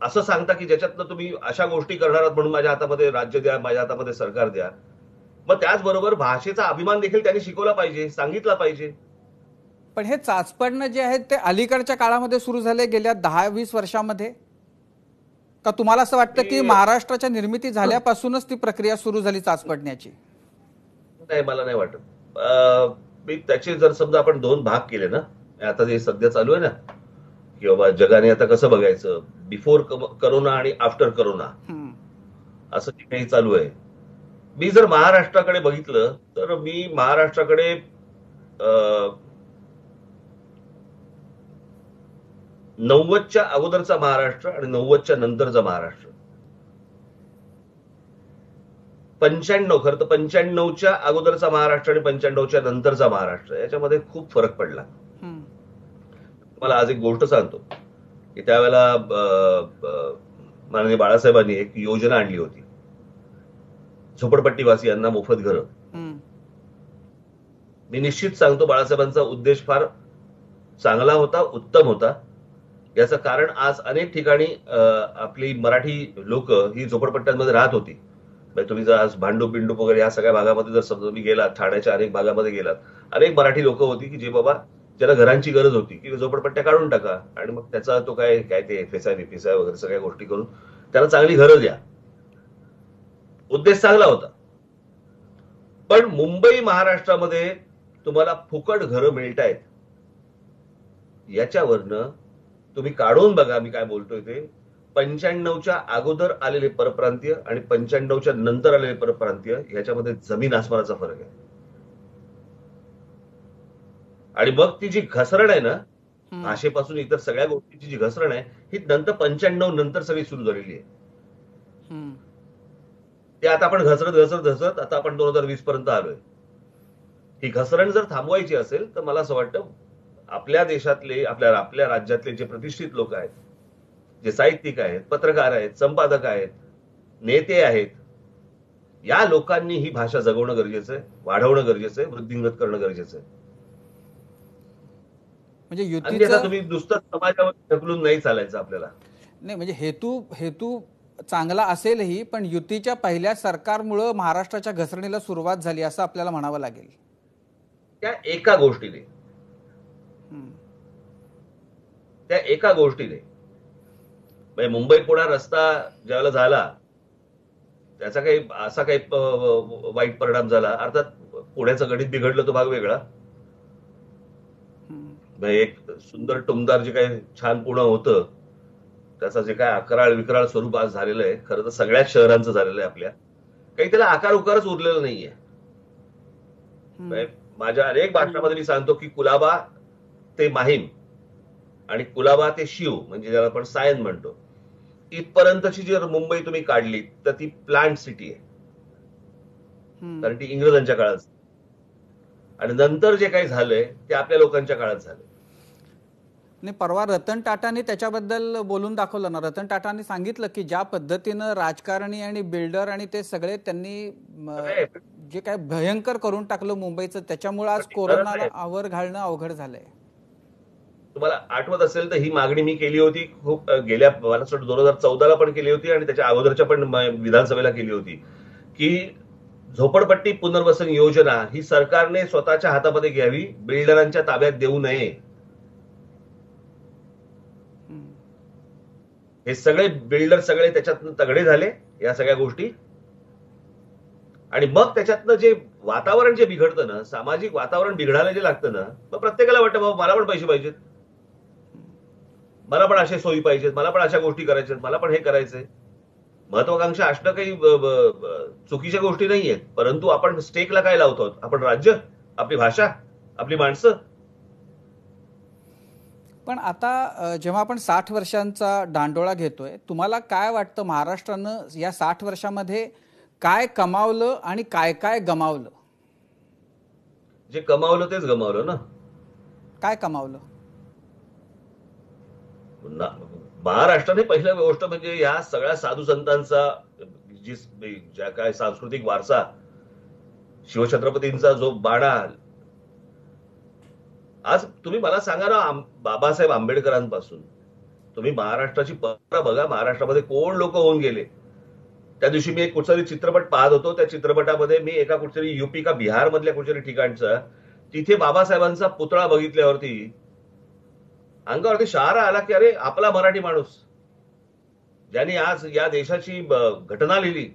असं सांगता की ज्याच्यातनं तुम्ही अशा गोष्टी करणार आहात म्हणून माझ्या हातामध्ये राज्य द्या, माझ्या हातामध्ये सरकार द्या. मग त्याचबरोबर भाषेचा अभिमान देखील त्यांनी शिकवला पाहिजे, सांगितला पाहिजे. पण हे चाचपडणं जे आहे ते अलीकडच्या काळामध्ये सुरू झाले, गेल्या 10-20 वर्षामध्ये? का तुम्हाला असं वाटतं की महाराष्ट्राच्या निर्मिती झाल्यापासूनच ती प्रक्रिया सुरू झाली चाचपडण्याची? नाही, मला नाही वाटत. मी त्याचे जर समजा आपण 2 भाग केले ना, आता जे सध्या चालू आहे ना की बाबा जगाने आता कसं बघायचं, बिफोर करोना आणि आफ्टर करोना, असं जे काही चालू आहे. मी जर महाराष्ट्राकडे बघितलं तर मी महाराष्ट्राकडे 90च्या अगोदरचा महाराष्ट्र आणि 90च्या नंतरचा महाराष्ट्र, 95 खरं तर 95च्या अगोदरचा महाराष्ट्र आणि 95च्या नंतरचा महाराष्ट्र, याच्यामध्ये खूप फरक पडला. मला आज एक गोष्ट सांगतो की त्यावेळेला माननीय बाळासाहेबांनी एक योजना आणली होती, झोपडपट्टीवासियांना मोफत घरं. मी निश्चित सांगतो बाळासाहेबांचा उद्देश फार चांगला होता, उत्तम होता. याचं कारण आज अनेक ठिकाणी आपली मराठी लोक ही झोपडपट्ट्यांमध्ये राहत होती. तुम्ही जर आज भांडूप बिंडूप वगैरे या सगळ्या भागामध्ये जर समजा तुम्ही गेलात, ठाण्याच्या अनेक भागामध्ये गेलात, अनेक मराठी लोक होती की जे बाबा ज्याला घरांची गरज होती की झोपडपट्ट्या काढून टाका आणि मग त्याचा तो काय ते FSI वगैरे सगळ्या गोष्टी करून त्याला चांगली घरं द्या. उद्देश चांगला होता. पण मुंबई महाराष्ट्रामध्ये तुम्हाला फुकट घरं मिळतायत, याच्यावरनं तुम्ही काढून बघा मी काय बोलतोय ते. 95च्या अगोदर आलेले परप्रांतीय आणि 95च्या नंतर आलेले परप्रांतीय याच्यामध्ये जमीन आसमानाचा फरक आहे. आणि मग ती जी घसरण आहे ना, भाषेपासून इतर सगळ्या गोष्टीची जी घसरण आहे, ही नंतर 95 नंतर सगळी सुरू झालेली आहे. ते आता आपण घसरत आता आपण 2020 पर्यंत आलोय. ही घसरण जर थांबवायची असेल तर मला असं वाटतं आपल्या देशातले आपल्या राज्यातले जे प्रतिष्ठित लोक आहेत, जे साहित्यिक आहेत, पत्रकार आहेत, संपादक आहेत, नेते आहेत, या लोकांनी ही भाषा जगवणं गरजेचं आहे, वाढवणं गरजेचं आहे, वृद्धिंगत करणं गरजेचं आहे. म्हणजे अन्यथा युतीचं तुम्ही नुसतं समाजावर ढकलून नाही चालायचं आपल्याला. नाही, म्हणजे हेतू चांगला असेलही, पण युतीच्या पहिल्या सरकारमुळे महाराष्ट्राच्या घसरणीला सुरुवात झाली असं आपल्याला म्हणावं लागेल. त्या एका गोष्टीने म्हणजे मुंबई पुणा रस्ता ज्यावेळेला झाला त्याचा काही असा काही वाईट परिणाम झाला. अर्थात पुण्याचं गणित बिघडलं तो भाग वेगळा. एक सुंदर टुमदार जे काही छान पुणे होतं त्याचं जे काय अकराळ विकराळ स्वरूप आज झालेलं आहे, खरं तर सगळ्याच शहरांचं झालेलं आहे. आपल्या काही त्याला आकार उकारच उरलेला नाहीये. माझ्या अनेक भाषणामध्ये मी सांगतो की कुलाबा ते माहीम आणि कुलाबा ते शिव, म्हणजे ज्याला आपण सायन म्हणतो, इथपर्यंतची जर मुंबई तुम्ही काढली तर ती प्लांट सिटी आहे, कारण ती इंग्रजांच्या काळात. आणि नंतर जे काही झालंय ते आपल्या लोकांच्या काळात झालंय. नाही, परवा रतन टाटाने त्याच्याबद्दल बोलून दाखवलं ना. रतन टाटाने सांगितलं की ज्या पद्धतीनं राजकारणी आणि बिल्डर आणि ते सगळे त्यांनी जे काय भयंकर करून टाकलं मुंबईचं, त्याच्यामुळे आज कोरोनाला आवर घालणं अवघड झालंय. तुम्हाला आठवत असेल तर ही मागणी मी केली होती खूप गेल्या, मला वाटतं 2014ला पण केली होती आणि त्याच्या अगोदरच्या पण विधानसभेला केली होती, की झोपडपट्टी पुनर्वसन योजना ही सरकारने स्वतःच्या हातामध्ये घ्यावी, बिल्डरांच्या ताब्यात देऊ नये. हे सगळे बिल्डर सगळे त्याच्यातनं तगडे झाले या सगळ्या गोष्टी. आणि मग त्याच्यातनं जे वातावरण जे बिघडतं ना, सामाजिक वातावरण बिघडायला जे लागतं ना, मग प्रत्येकाला वाटतं बाबा मला पण पैसे पाहिजेत, मला पण अशा सोयी पाहिजेत, मला पण अशा गोष्टी करायच्यात, मला पण हे करायचंय. महत्वाकांक्षा असणं काही चुकीच्या गोष्टी नाहीयेत, परंतु आपण स्टेकला काय लावतो? आपण राज्य, आपली भाषा, आपली माणसं. पण आता जेव्हा आपण 60 वर्षांचा दांडोळा घेतोय, तुम्हाला काय वाटतं महाराष्ट्रानं या 60 वर्षामध्ये काय कमावलं आणि काय काय गमावलं? जे कमावलं तेच गमावलं ना. काय कमावलं? महाराष्ट्राने पहिली गोष्ट म्हणजे या सगळ्या साधू संतांचा ज्या काय सांस्कृतिक वारसा, शिवछत्रपतींचा जो बाणा, आज तुम्ही मला सांगा ना, बाबासाहेब आंबेडकरांपासून तुम्ही महाराष्ट्राची परंपरा बघा, महाराष्ट्रामध्ये कोण लोक होऊन गेले. त्या दिवशी मी एक कुठचारी चित्रपट पाहत होतो, त्या चित्रपटामध्ये मी एका कुठतरी युपी का बिहार मधल्या कुठच्याही ठिकाणचा, तिथे बाबासाहेबांचा पुतळा बघितल्यावरती अंगावरती शहारा आला की अरे आपला मराठी माणूस, ज्यांनी आज या देशाची घटना लिहिली,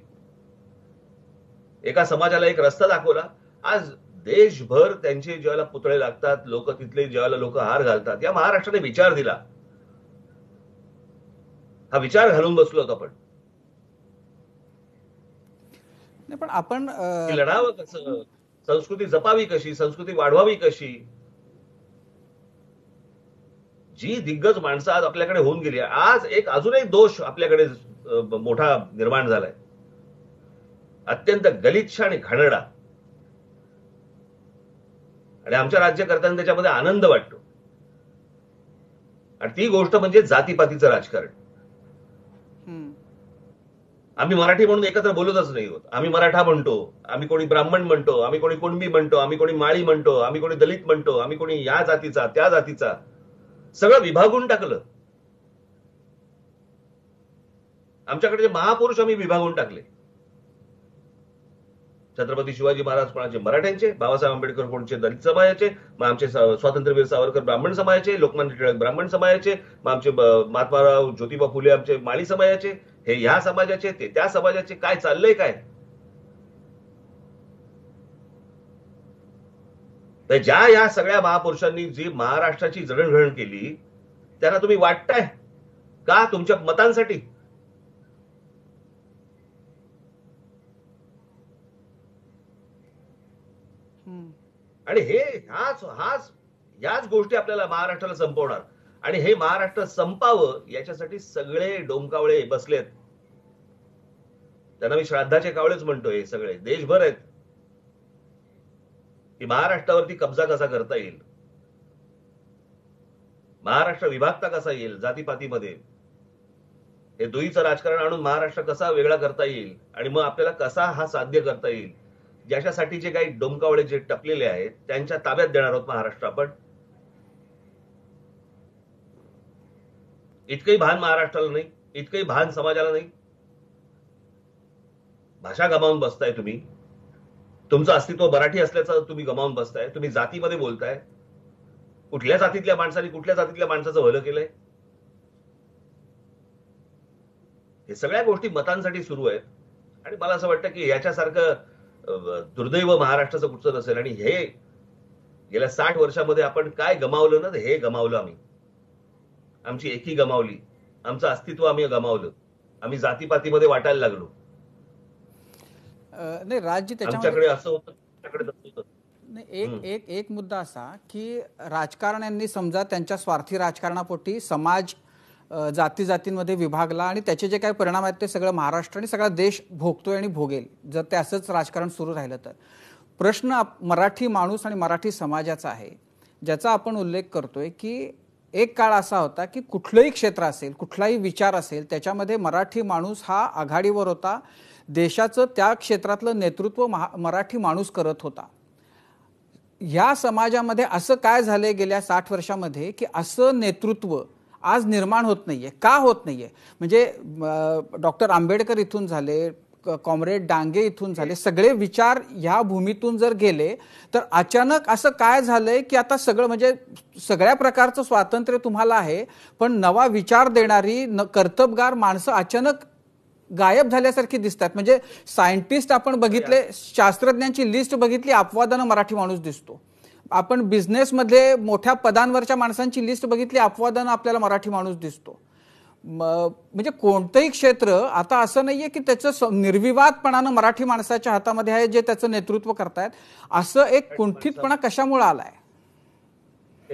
एका समाजाला एक रस्ता दाखवला. आज देशभर त्यांचे ज्यावेळेला पुतळे लागतात, लोक तिथले ज्यावेळेला लोक हार घालतात, या महाराष्ट्राने विचार दिला. हा विचार घालून बसलो होतो आपण. पण आपण लढावं कसं, संस्कृती जपावी कशी, संस्कृती वाढवावी कशी, जी दिग्गज माणसं आज आपल्याकडे होऊन गेली. आज अजून एक दोष आपल्याकडे मोठा निर्माण झालाय, अत्यंत गलिच्छ आणि घाणेरडा. आणि आमच्या राज्यकर्त्यांना त्याच्यामध्ये आनंद वाटतो. आणि ती गोष्ट म्हणजे जातीपातीचं राजकारण. आम्ही मराठी म्हणून एकत्र बोलतच नाही होत. आम्ही मराठा म्हणतो, आम्ही कोणी ब्राह्मण म्हणतो, आम्ही कोणी कुणबी म्हणतो, आम्ही कोणी माळी म्हणतो, आम्ही कोणी दलित म्हणतो, आम्ही कोणी या जातीचा त्या जातीचा, सगळं विभागून टाकलं. आमच्याकडे महापुरुष आम्ही विभागून टाकले. छत्रपती शिवाजी महाराज कोणाचे मराठ्यांचे, बाबासाहेब आंबेडकर कोणचे दलित समाजाचे, मग आमचे स्वातंत्र्यवीर सावरकर ब्राह्मण समाजाचे, लोकमान्य टिळक ब्राह्मण समाजाचे, मग आमचे महात्माराव ज्योतिबा फुले आमचे माळी समाजाचे, हे ह्या समाजाचे, ते त्या समाजाचे. काय चाललंय काय? तर ज्या या सगळ्या महापुरुषांनी जी महाराष्ट्राची जडणघडण केली, त्यांना तुम्ही वाटताय का तुमच्या मतांसाठी? आणि ह्याच गोष्टी आपल्याला महाराष्ट्राला संपवणार. आणि हे महाराष्ट्र संपावं याच्यासाठी सगळे डोमकावळे बसलेत. त्यांना मी श्राद्धाचे कावळेच म्हणतोय. हे सगळे देशभर आहेत की महाराष्ट्रावरती कब्जा कसा करता येईल. महाराष्ट्र विभागता कसा येईल जातीपातीमध्ये, हे दुईचं राजकारण आणून महाराष्ट्र कसा वेगळा करता येईल आणि मग आपल्याला कसा हा साध्य करता येईल, ज्याच्यासाठी जे काही डोमकावळे जे टपलेले आहेत त्यांच्या ताब्यात देणार आहोत महाराष्ट्र आपण. इतकंही भान महाराष्ट्राला नाही, इतकंही भान समाजाला नाही. भाषा गमावून बसताय तुम्ही, तुमचं अस्तित्व मराठी असल्याचं तुम्ही गमावून बसताय. तुम्ही जातीमध्ये बोलताय. कुठल्या जातीतल्या माणसाने कुठल्या जातीतल्या माणसाचं भलं केलंय? हे सगळ्या गोष्टी मतांसाठी सुरू आहेत आणि मला असं वाटतं की याच्यासारखं दुर्दैव महाराष्ट्राचं कुठचं नसेल. आणि हे गेल्या 60 वर्षामध्ये आपण काय गमावलं ना, हे गमावलं आम्ही. आमची एकी गमावली, आमचं अस्तित्व आम्ही गमावलं, आम्ही जातीपातीमध्ये वाटायला लागलो. नाही राज्य आमच्याकडे असं होतं, त्याच्याकडे तसं होतं. नाही, एक मुद्दा असा की राजकारण्यांनी समजा त्यांच्या स्वार्थी राजकारणापोटी समाज जाती जातींमध्ये विभागला आणि त्याचे जे काही परिणाम आहेत ते सगळं महाराष्ट्र आणि सगळा देश भोगतोय आणि भोगेल जर ते असंच राजकारण सुरू राहिलं तर. प्रश्न मराठी माणूस आणि मराठी समाजाचा आहे, ज्याचा आपण उल्लेख करतोय की एक काळ असा होता की कुठलंही क्षेत्र असेल, कुठलाही विचार असेल, त्याच्यामध्ये मराठी माणूस हा आघाडीवर होता. देशाचं त्या क्षेत्रातलं नेतृत्व मराठी माणूस करत होता. या समाजामध्ये असं काय झालंय गेल्या 60 वर्षामध्ये की असं नेतृत्व आज निर्माण होत नाहीये? का होत नाहीये? म्हणजे डॉक्टर आंबेडकर इथून झाले, कॉम्रेड डांगे इथून झाले, सगळे विचार ह्या भूमीतून जर गेले तर अचानक असं काय झालंय की आता सगळं म्हणजे सगळ्या प्रकारचं स्वातंत्र्य तुम्हाला आहे, पण नवा विचार देणारी कर्तबगार माणसं अचानक गायब झाल्यासारखी दिसतात. म्हणजे सायंटिस्ट आपण बघितले, शास्त्रज्ञांची लिस्ट बघितली, अपवादानं मराठी माणूस दिसतो. आपण बिझनेसमध्ये मोठ्या पदांवरच्या माणसांची लिस्ट बघितली, अपवादानं आपल्याला मराठी माणूस दिसतो. म्हणजे कोणतंही क्षेत्र आता असं नाहीये की त्याचं निर्विवादपणानं मराठी माणसाच्या हातामध्ये आहे जे त्याचं नेतृत्व करतायत. असं एक कुंठितपणा कशामुळे आलाय?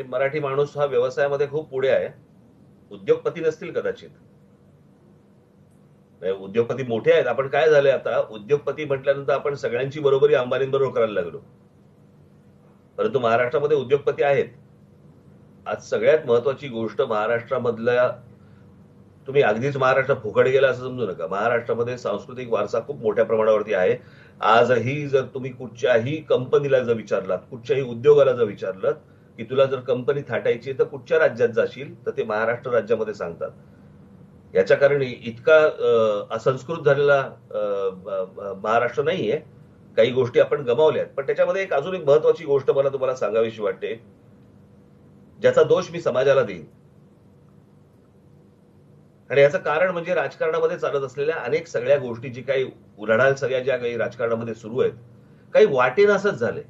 मराठी माणूस हा व्यवसायामध्ये खूप पुढे आहे. उद्योगपती नसतील कदाचित, उद्योगपती मोठे आहेत. आपण काय झालंय आता, उद्योगपती म्हटल्यानंतर आपण सगळ्यांची बरोबरी अंबानींबरोबर करायला लागलो, परंतु महाराष्ट्रामध्ये उद्योगपती आहेत. आज सगळ्यात महत्वाची गोष्ट महाराष्ट्रामधल्या, तुम्ही अगदीच महाराष्ट्र फुकट गेला असं समजू नका. महाराष्ट्रामध्ये सांस्कृतिक वारसा खूप मोठ्या प्रमाणावरती आहे. आजही जर तुम्ही कुठच्याही कंपनीला जर विचारलात, कुठच्याही उद्योगाला जर विचारलं की तुला जर कंपनी थाटायची तर कुठच्या राज्यात जाशील, तर ते महाराष्ट्र राज्यामध्ये सांगतात. याच्या कारण इतका असंस्कृत झालेला महाराष्ट्र नाहीये. काही गोष्टी आपण गमावल्यात. पण त्याच्यामध्ये अजून एक महत्वाची गोष्ट मला तुम्हाला सांगावीशी वाटते, ज्याचा दोष मी समाजाला देईन. आणि याचं कारण म्हणजे राजकारणामध्ये चालत असलेल्या अनेक सगळ्या गोष्टी, जी काही उलाढाल सगळ्या ज्या काही राजकारणामध्ये सुरू आहेत, काही वाटेनासच झाले.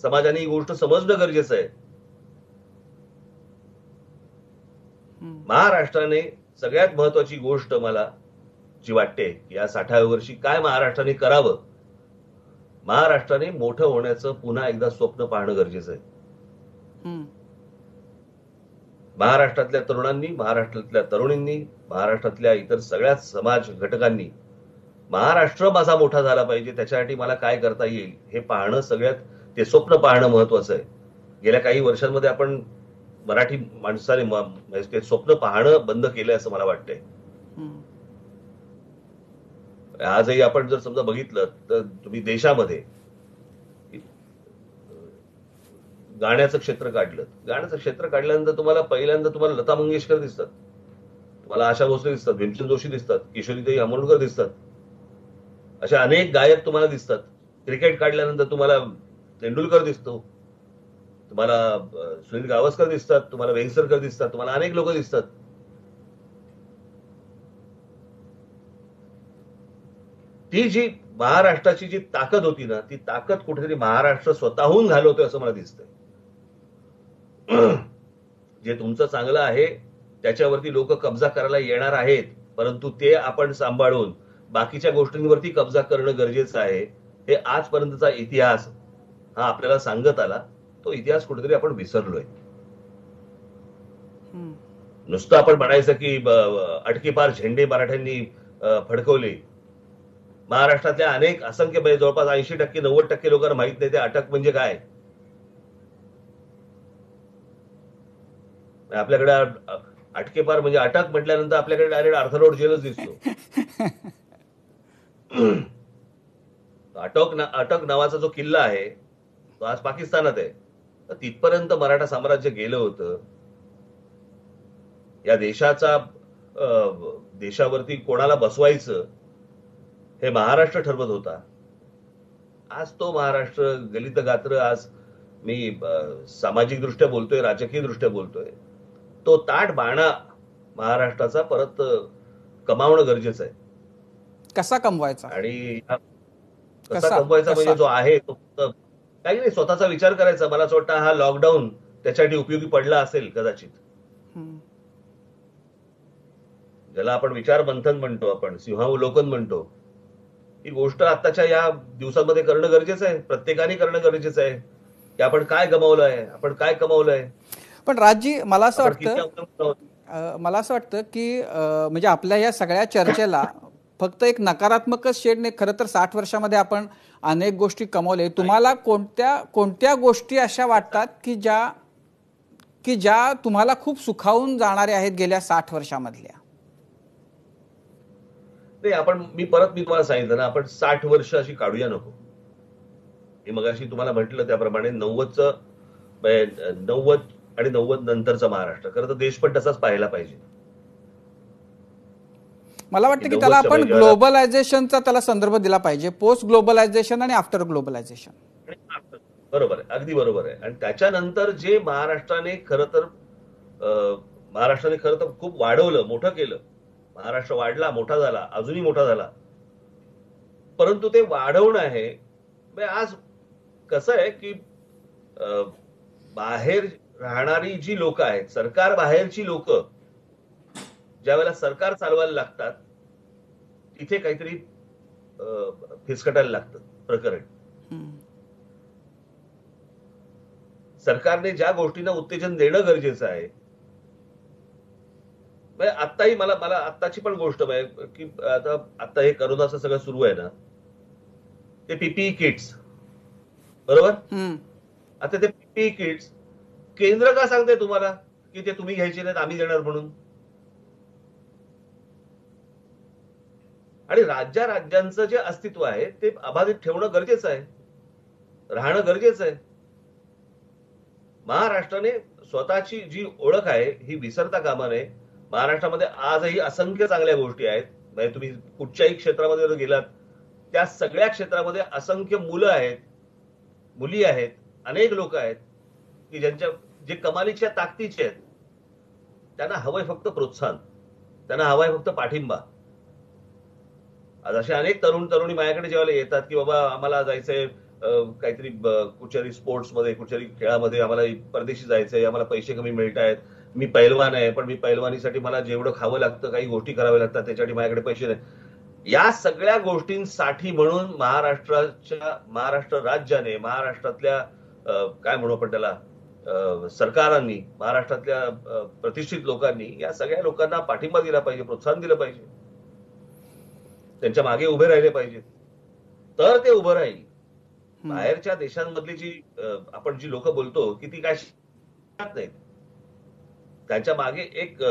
समाजाने ही गोष्ट समजणं गरजेचं आहे. महाराष्ट्राने सगळ्यात महत्वाची गोष्ट मला जी वाटते, या 60व्या वर्षी काय महाराष्ट्राने करावं, महाराष्ट्राने मोठं होण्याचं पुन्हा एकदा स्वप्न पाहणं गरजेचं आहे. महाराष्ट्रातल्या तरुणांनी, महाराष्ट्रातल्या तरुणींनी, महाराष्ट्रातल्या इतर सगळ्या समाज घटकांनी महाराष्ट्र माझा मोठा झाला पाहिजे, त्याच्यासाठी मला काय करता येईल हे पाहणं, सगळ्यात ते स्वप्न पाहणं महत्वाचं आहे. गेल्या काही वर्षांमध्ये आपण मराठी माणसाने ते स्वप्न पाहणं बंद केलंय असं मला वाटतंय. आजही आपण जर समजा बघितलं तर तुम्ही देशामध्ये गाण्याचं क्षेत्र काढलं, गाण्याचं क्षेत्र काढल्यानंतर तुम्हाला पहिल्यांदा तुम्हाला लता मंगेशकर दिसतात, तुम्हाला आशा भोसले दिसतात, भीमसेन जोशी दिसतात, किशोरीताई आमोणकर दिसतात, अशा अनेक गायक तुम्हाला दिसतात. क्रिकेट काढल्यानंतर तुम्हाला तेंडुलकर दिसतो, तुम्हाला सुनील गावस्कर दिसतात, तुम्हाला वेंगसरकर दिसतात, तुम्हाला अनेक लोक दिसतात. ती जी महाराष्ट्राची जी ताकद होती ना, ती ताकद कुठेतरी महाराष्ट्र स्वतःहून घालवतोय असं मला दिसतंय. जे तुमचं चांगलं आहे त्याच्यावरती लोक कब्जा करायला येणार आहेत, परंतु ते आपण सांभाळून बाकीच्या गोष्टींवरती कब्जा करणं गरजेचं आहे. हे आजपर्यंतचा इतिहास हा आपल्याला सांगत आला, तो इतिहास कुठेतरी आपण विसरलोय. नुसतं आपण म्हणायचं की अटकीपार झेंडे मराठ्यांनी फडकवले. महाराष्ट्रातल्या अनेक असंख्य जवळपास 80% 90% लोकांना माहित नाही ते अटक म्हणजे काय. आपल्याकडे अटकेपार म्हणजे अटक म्हटल्यानंतर आपल्याकडे डायरेक्ट अर्थरोड जेलच दिसतो. अटक नावाचा जो किल्ला आहे तो आज पाकिस्तानात आहे. तर तिथपर्यंत मराठा साम्राज्य गेलं होतं. या देशावरती कोणाला बसवायचं हे महाराष्ट्र ठरवत होता. आज तो महाराष्ट्र गलित गात्र, आज मी सामाजिक दृष्ट्या बोलतोय, राजकीय दृष्ट्या बोलतोय, तो ताट बाणा महाराष्ट्राचा परत कमावणं गरजेचं आहे. कसा कमवायचा आणि कसा कमवायचा म्हणजे जो आहे तो काही नाही, स्वतःचा विचार करायचा. मला असं वाटतं हा लॉकडाऊन त्याच्यासाठी उपयोगी पडला असेल कदाचित. ज्याला आपण विचार मंथन म्हणतो, आपण सिंहावलोकन म्हणतो, ही गोष्ट आताच्या या दिवसांमध्ये करणं गरजेचं आहे. प्रत्येकाने करणं गरजेचं आहे की आपण काय गमावलंय, आपण काय कमावलंय. पण राजजी, मला असं वाटतं की म्हणजे आपल्या या सगळ्या चर्चेला फक्त एक नकारात्मकच शेड नाही. खरं तर 60 वर्षामध्ये आपण अनेक गोष्टी कमावल्या. तुम्हाला कोणत्या गोष्टी अशा वाटतात की ज्या तुम्हाला खूप सुखावून जाणाऱ्या आहेत गेल्या 60 वर्षामधल्या? नाही, मी तुम्हाला सांगितलं ना, आपण 60 वर्ष अशी काढूया नको. मी मगाशी तुम्हाला म्हटलं त्याप्रमाणे 90 आणि 90 नंतरचा महाराष्ट्र, खरं तर देश पण तसाच पाहायला पाहिजे. मला वाटतं की त्याला आपण ग्लोबलायझेशनचा त्याला संदर्भ दिला पाहिजे. पोस्ट ग्लोबलायझेशन आणि आफ्टर ग्लोबलायझेशन. बरोबर आहे, अगदी बरोबर आहे. आणि त्याच्यानंतर जे महाराष्ट्राने खरं तर खूप वाढवलं, मोठं केलं. महाराष्ट्र वाढला, मोठा झाला, अजूनही मोठा झाला. परंतु ते वाढवणं आहे. आज कसं आहे की बाहेर राहणारी जी लोक आहेत, सरकार बाहेरची लोक ज्या वेळेला सरकार चालवायला लागतात तिथे काहीतरी फिसकटायला लागतं प्रकरण. सरकारने ज्या गोष्टींना उत्तेजन देणं गरजेचं आहे. आत्ताही मला आत्ताची पण गोष्ट आहे की आता हे करोनाचं सगळं सुरू आहे ना, ते पीपीई किट्स, बरोबर. आता ते पीपीई किट्स केंद्र का सांगते तुम्हाला की ते तुम्ही घ्यायचे नाहीत, आम्ही देणार म्हणून? आणि राज्यांचं जे अस्तित्व आहे ते अबाधित ठेवणं गरजेचं आहे, राहणं गरजेचं आहे. महाराष्ट्राने स्वतःची जी ओळख आहे ही विसरता कामा नये. महाराष्ट्रामध्ये आजही असंख्य चांगल्या गोष्टी आहेत. म्हणजे तुम्ही कुठच्याही क्षेत्रामध्ये जर गेलात, त्या सगळ्या क्षेत्रामध्ये असंख्य मुलं आहेत, मुली आहेत, अनेक लोक आहेत की जे कमालीच्या ताकदीचे आहेत. त्यांना हवंय फक्त प्रोत्साहन, त्यांना हवाय फक्त पाठिंबा. आज असे अनेक तरुणी माझ्याकडे जेव्हा येतात की बाबा आम्हाला जायचंय काहीतरी कुठच्याही स्पोर्ट्समध्ये, कुठच्याही खेळामध्ये, आम्हाला परदेशी जायचंय, आम्हाला पैसे कमी मिळत आहेत, मी पैलवान आहे पण मी पैलवानीसाठी मला जेवढं खावं लागतं, काही गोष्टी कराव्या लागतात, त्याच्यासाठी माझ्याकडे पैसे नाही. या सगळ्या गोष्टींसाठी म्हणून महाराष्ट्र राज्याने, महाराष्ट्रातल्या काय म्हणू आपण त्याला, सरकारांनी, महाराष्ट्रातल्या प्रतिष्ठित लोकांनी या सगळ्या लोकांना पाठिंबा दिला पाहिजे, प्रोत्साहन दिलं पाहिजे, त्यांच्या मागे उभे राहिले पाहिजे. तर ते उभं राहील. बाहेरच्या देशांमधली आपण जी लोक बोलतो की ती काय नाहीत, त्यांच्या मागे एक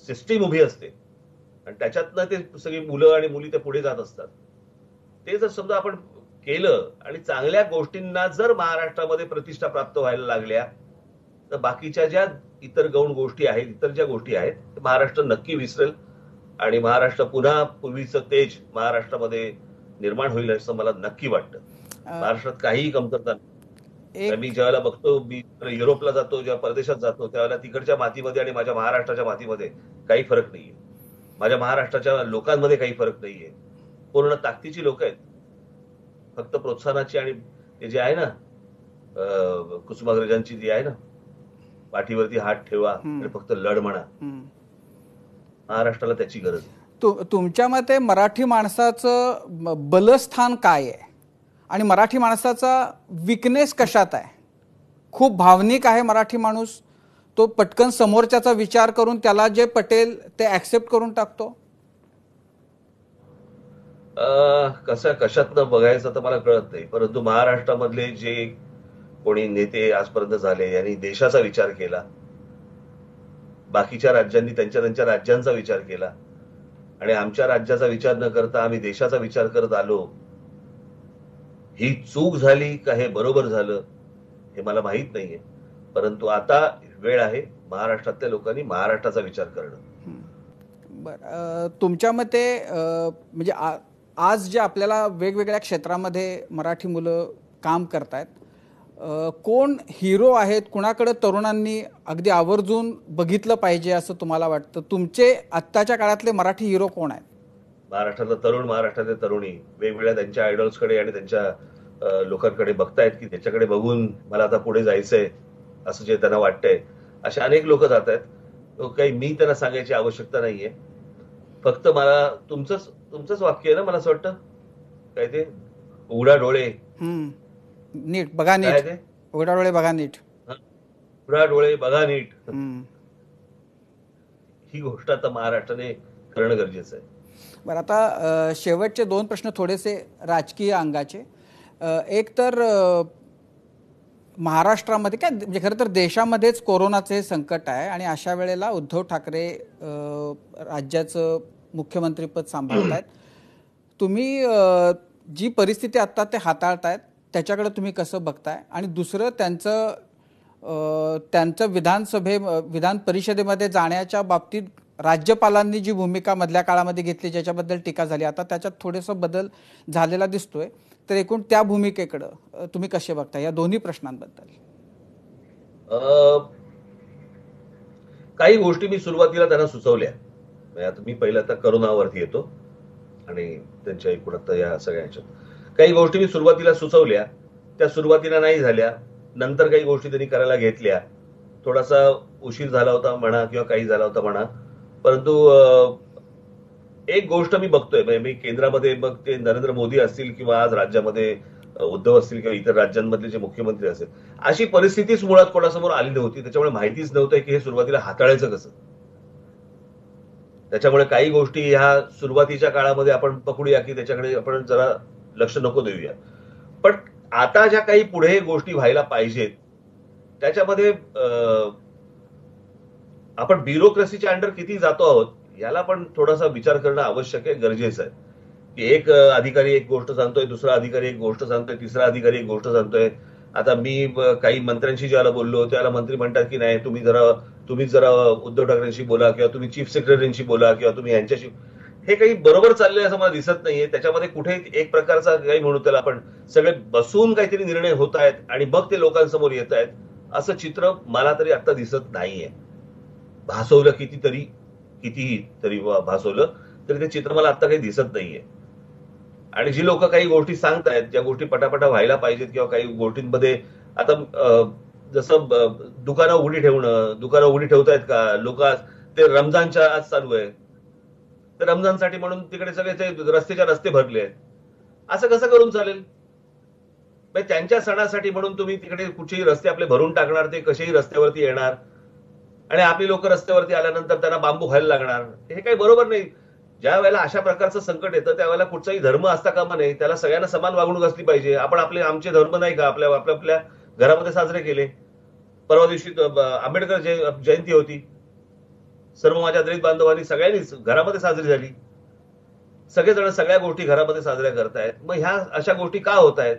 सिस्टीम उभी असते आणि त्याच्यातनं ते सगळी मुलं आणि मुली ते पुढे जात असतात. ते जर समजा आपण केलं आणि चांगल्या गोष्टींना जर महाराष्ट्रामध्ये प्रतिष्ठा प्राप्त व्हायला लागल्या, तर बाकीच्या ज्या इतर गौण गोष्टी आहेत, इतर ज्या गोष्टी आहेत, महाराष्ट्र नक्की विसरेल आणि महाराष्ट्र पुन्हा पूर्वीचं तेज महाराष्ट्रामध्ये निर्माण होईल असं मला नक्की वाटतं. महाराष्ट्रात काहीही कमतरता नाही. मी ज्यावेळेला बघतो, मी युरोपला जातो, जेव्हा परदेशात जातो, त्यावेळेला तिकडच्या मातीमध्ये आणि माझ्या महाराष्ट्राच्या मातीमध्ये काही फरक नाहीये. माझ्या महाराष्ट्राच्या लोकांमध्ये काही फरक नाहीये. पूर्ण ताकदीची लोक आहेत. फक्त प्रोत्साहनाची आणि ते जे आहे ना, कुसुमाग्रजांची जी आहे ना, पाठीवरती हात ठेवा आणि फक्त लढ म्हणा, महाराष्ट्राला त्याची गरज आहे. तुमच्या मते मराठी माणसाचं बलस्थान काय आहे आणि मराठी माणसाचा विकनेस कशात आहे? खूप भावनिक आहे मराठी माणूस, तो पटकन समोरच्याचा विचार करून त्याला जे पटेल ते ऍक्सेप्ट करून टाकतो. कशातनं बघायचं तर मला कळत नाही. परंतु महाराष्ट्रामधले जे कोणी नेते आजपर्यंत झाले यांनी देशाचा विचार केला बाकीच्या राज्यांनी त्यांच्या त्यांच्या राज्यांचा विचार केला आणि आमच्या राज्याचा विचार न करता आम्ही देशाचा विचार करत आलो. ही चूक झाली का हे बरोबर झालं हे मला माहित नाहीये, परंतु आता वेळ आहे महाराष्ट्रातल्या लोकांनी महाराष्ट्राचा विचार करणं. बरं, तुमच्या मते म्हणजे आज जे आपल्याला वेगवेगळ्या क्षेत्रामध्ये मराठी मुलं काम करतायत, कोण हिरो आहेत, कुणाकडे तरुणांनी अगदी आवर्जून बघितलं पाहिजे असं तुम्हाला वाटतं? तुमचे आत्ताच्या काळातले मराठी हिरो कोण आहेत? महाराष्ट्रातला तरुण, महाराष्ट्रातले तरुणी वेगवेगळ्या त्यांच्या आयडॉल्सकडे आणि त्यांच्या लोकांकडे बघतायत की त्याच्याकडे बघून मला आता पुढे जायचंय असं जे त्यांना वाटतंय. असे अनेक लोक जात आहेत. काही मी त्यांना सांगायची आवश्यकता नाहीये. फक्त मला तुमचंच वाक्य आहे ना, मला असं वाटतं काय ते, उघडा डोळे नीट बघा, नीट उघडा डोळे बघा नीट, उघडा डोळे बघा नीट. ही गोष्ट आता महाराष्ट्राने करणं गरजेचं आहे. बरं, आता शेवटचे 2 प्रश्न थोडेसे राजकीय अंगाचे. एक तर महाराष्ट्रामध्ये काय म्हणजे खरं तर देशामध्येच कोरोनाचे हे संकट आहे आणि अशा वेळेला उद्धव ठाकरे राज्याचं मुख्यमंत्रीपद सांभाळतायत. तुम्ही जी परिस्थिती आत्ता ते हाताळतायत त्याच्याकडे तुम्ही कसं बघताय? आणि दुसरं त्यांचं विधान परिषदेमध्ये जाण्याच्या बाबतीत राज्यपालांनी जी भूमिका मधल्या काळामध्ये घेतली ज्याच्याबद्दल टीका झाली, आता त्याच्यात थोडासा बदल झालेला दिसतोय. तर एकूण त्या भूमिकेकडं तुम्ही कसे बघता या दोन्ही प्रश्नांबद्दल? काही गोष्टी मी सुरुवातीला त्यांना सुचवल्या. आता मी पहिला आता करोनावरती येतो आणि त्यांच्या एकूण आता या सगळ्यांच्या काही गोष्टी मी सुरुवातीला सुचवल्या. त्या सुरुवातीला नाही झाल्या, नंतर काही गोष्टी त्यांनी करायला घेतल्या. थोडासा उशीर झाला होता म्हणा किंवा काही झाला होता म्हणा, परंतु एक गोष्ट मी बघतोय, म्हणजे मी केंद्रामध्ये मग ते नरेंद्र मोदी असतील किंवा आज राज्यामध्ये उद्धव असतील किंवा इतर राज्यांमधले जे मुख्यमंत्री असेल, अशी परिस्थितीच मुळात कोणासमोर आली नव्हती. त्याच्यामुळे माहितीच नव्हतं की हे सुरुवातीला हाताळायचं कसं. त्याच्यामुळे काही गोष्टी ह्या सुरुवातीच्या काळामध्ये आपण पकडूया की त्याच्याकडे आपण जरा लक्ष नको देऊया. पण आता ज्या काही पुढे गोष्टी व्हायला पाहिजेत त्याच्यामध्ये आपण ब्युरोक्रेसीच्या अंडर किती जातो आहोत याला पण थोडासा विचार करणं आवश्यक आहे, गरजेचं आहे. की एक अधिकारी एक गोष्ट सांगतोय, दुसरा अधिकारी एक गोष्ट सांगतोय, तिसरा अधिकारी एक गोष्ट सांगतोय. आता मी काही मंत्र्यांशी ज्याला बोललो त्याला मंत्री म्हणतात की नाही तुम्ही जरा उद्धव ठाकरेंशी बोला किंवा तुम्ही चीफ सेक्रेटरींशी बोला किंवा तुम्ही यांच्याशी. हे काही बरोबर चाललंय असं मला दिसत नाहीये. त्याच्यामध्ये कुठे एक प्रकारचा काही म्हणू त्याला आपण सगळे बसून काहीतरी निर्णय होत आहेत आणि मग ते लोकांसमोर येत आहेत असं चित्र मला तरी आता दिसत नाहीये. भासवलं कितीही तरी भासवलं तरी ते चित्र मला आता काही दिसत नाहीये. आणि जी लोक काही गोष्टी सांगतायत, ज्या गोष्टी पटापटा व्हायला पाहिजेत किंवा काही गोष्टींमध्ये आता जसं दुकानं उघडी ठेवतायत का लोक, ते रमजानच्या आज चालू आहे, तर रमजानसाठी म्हणून तिकडे सगळे ते रस्ते भरले आहेत. असं कसं करून चालेल? त्यांच्या सणासाठी म्हणून तुम्ही तिकडे कुठेही रस्ते आपले भरून टाकणार, ते कसेही रस्त्यावरती येणार आणि आपली लोक रस्त्यावरती आल्यानंतर त्यांना बांबू खायला लागणार. हे काही बरोबर नाही. ज्या वेळेला अशा प्रकारचं संकट येतं त्यावेळेला कुठचाही धर्म असता कामा नये, त्याला सगळ्यांना समान वागणूक असली पाहिजे. आपण आमचे धर्म नाही का आपल्या घरामध्ये साजरे केले. परवा दिवशी आंबेडकर जयंती होती, सर्व माझ्या दलित बांधवांनी सगळ्यांनीच घरामध्ये साजरी झाली. सगळेजण सगळ्या गोष्टी घरामध्ये साजऱ्या करतायत. मग ह्या अशा गोष्टी का होत आहेत?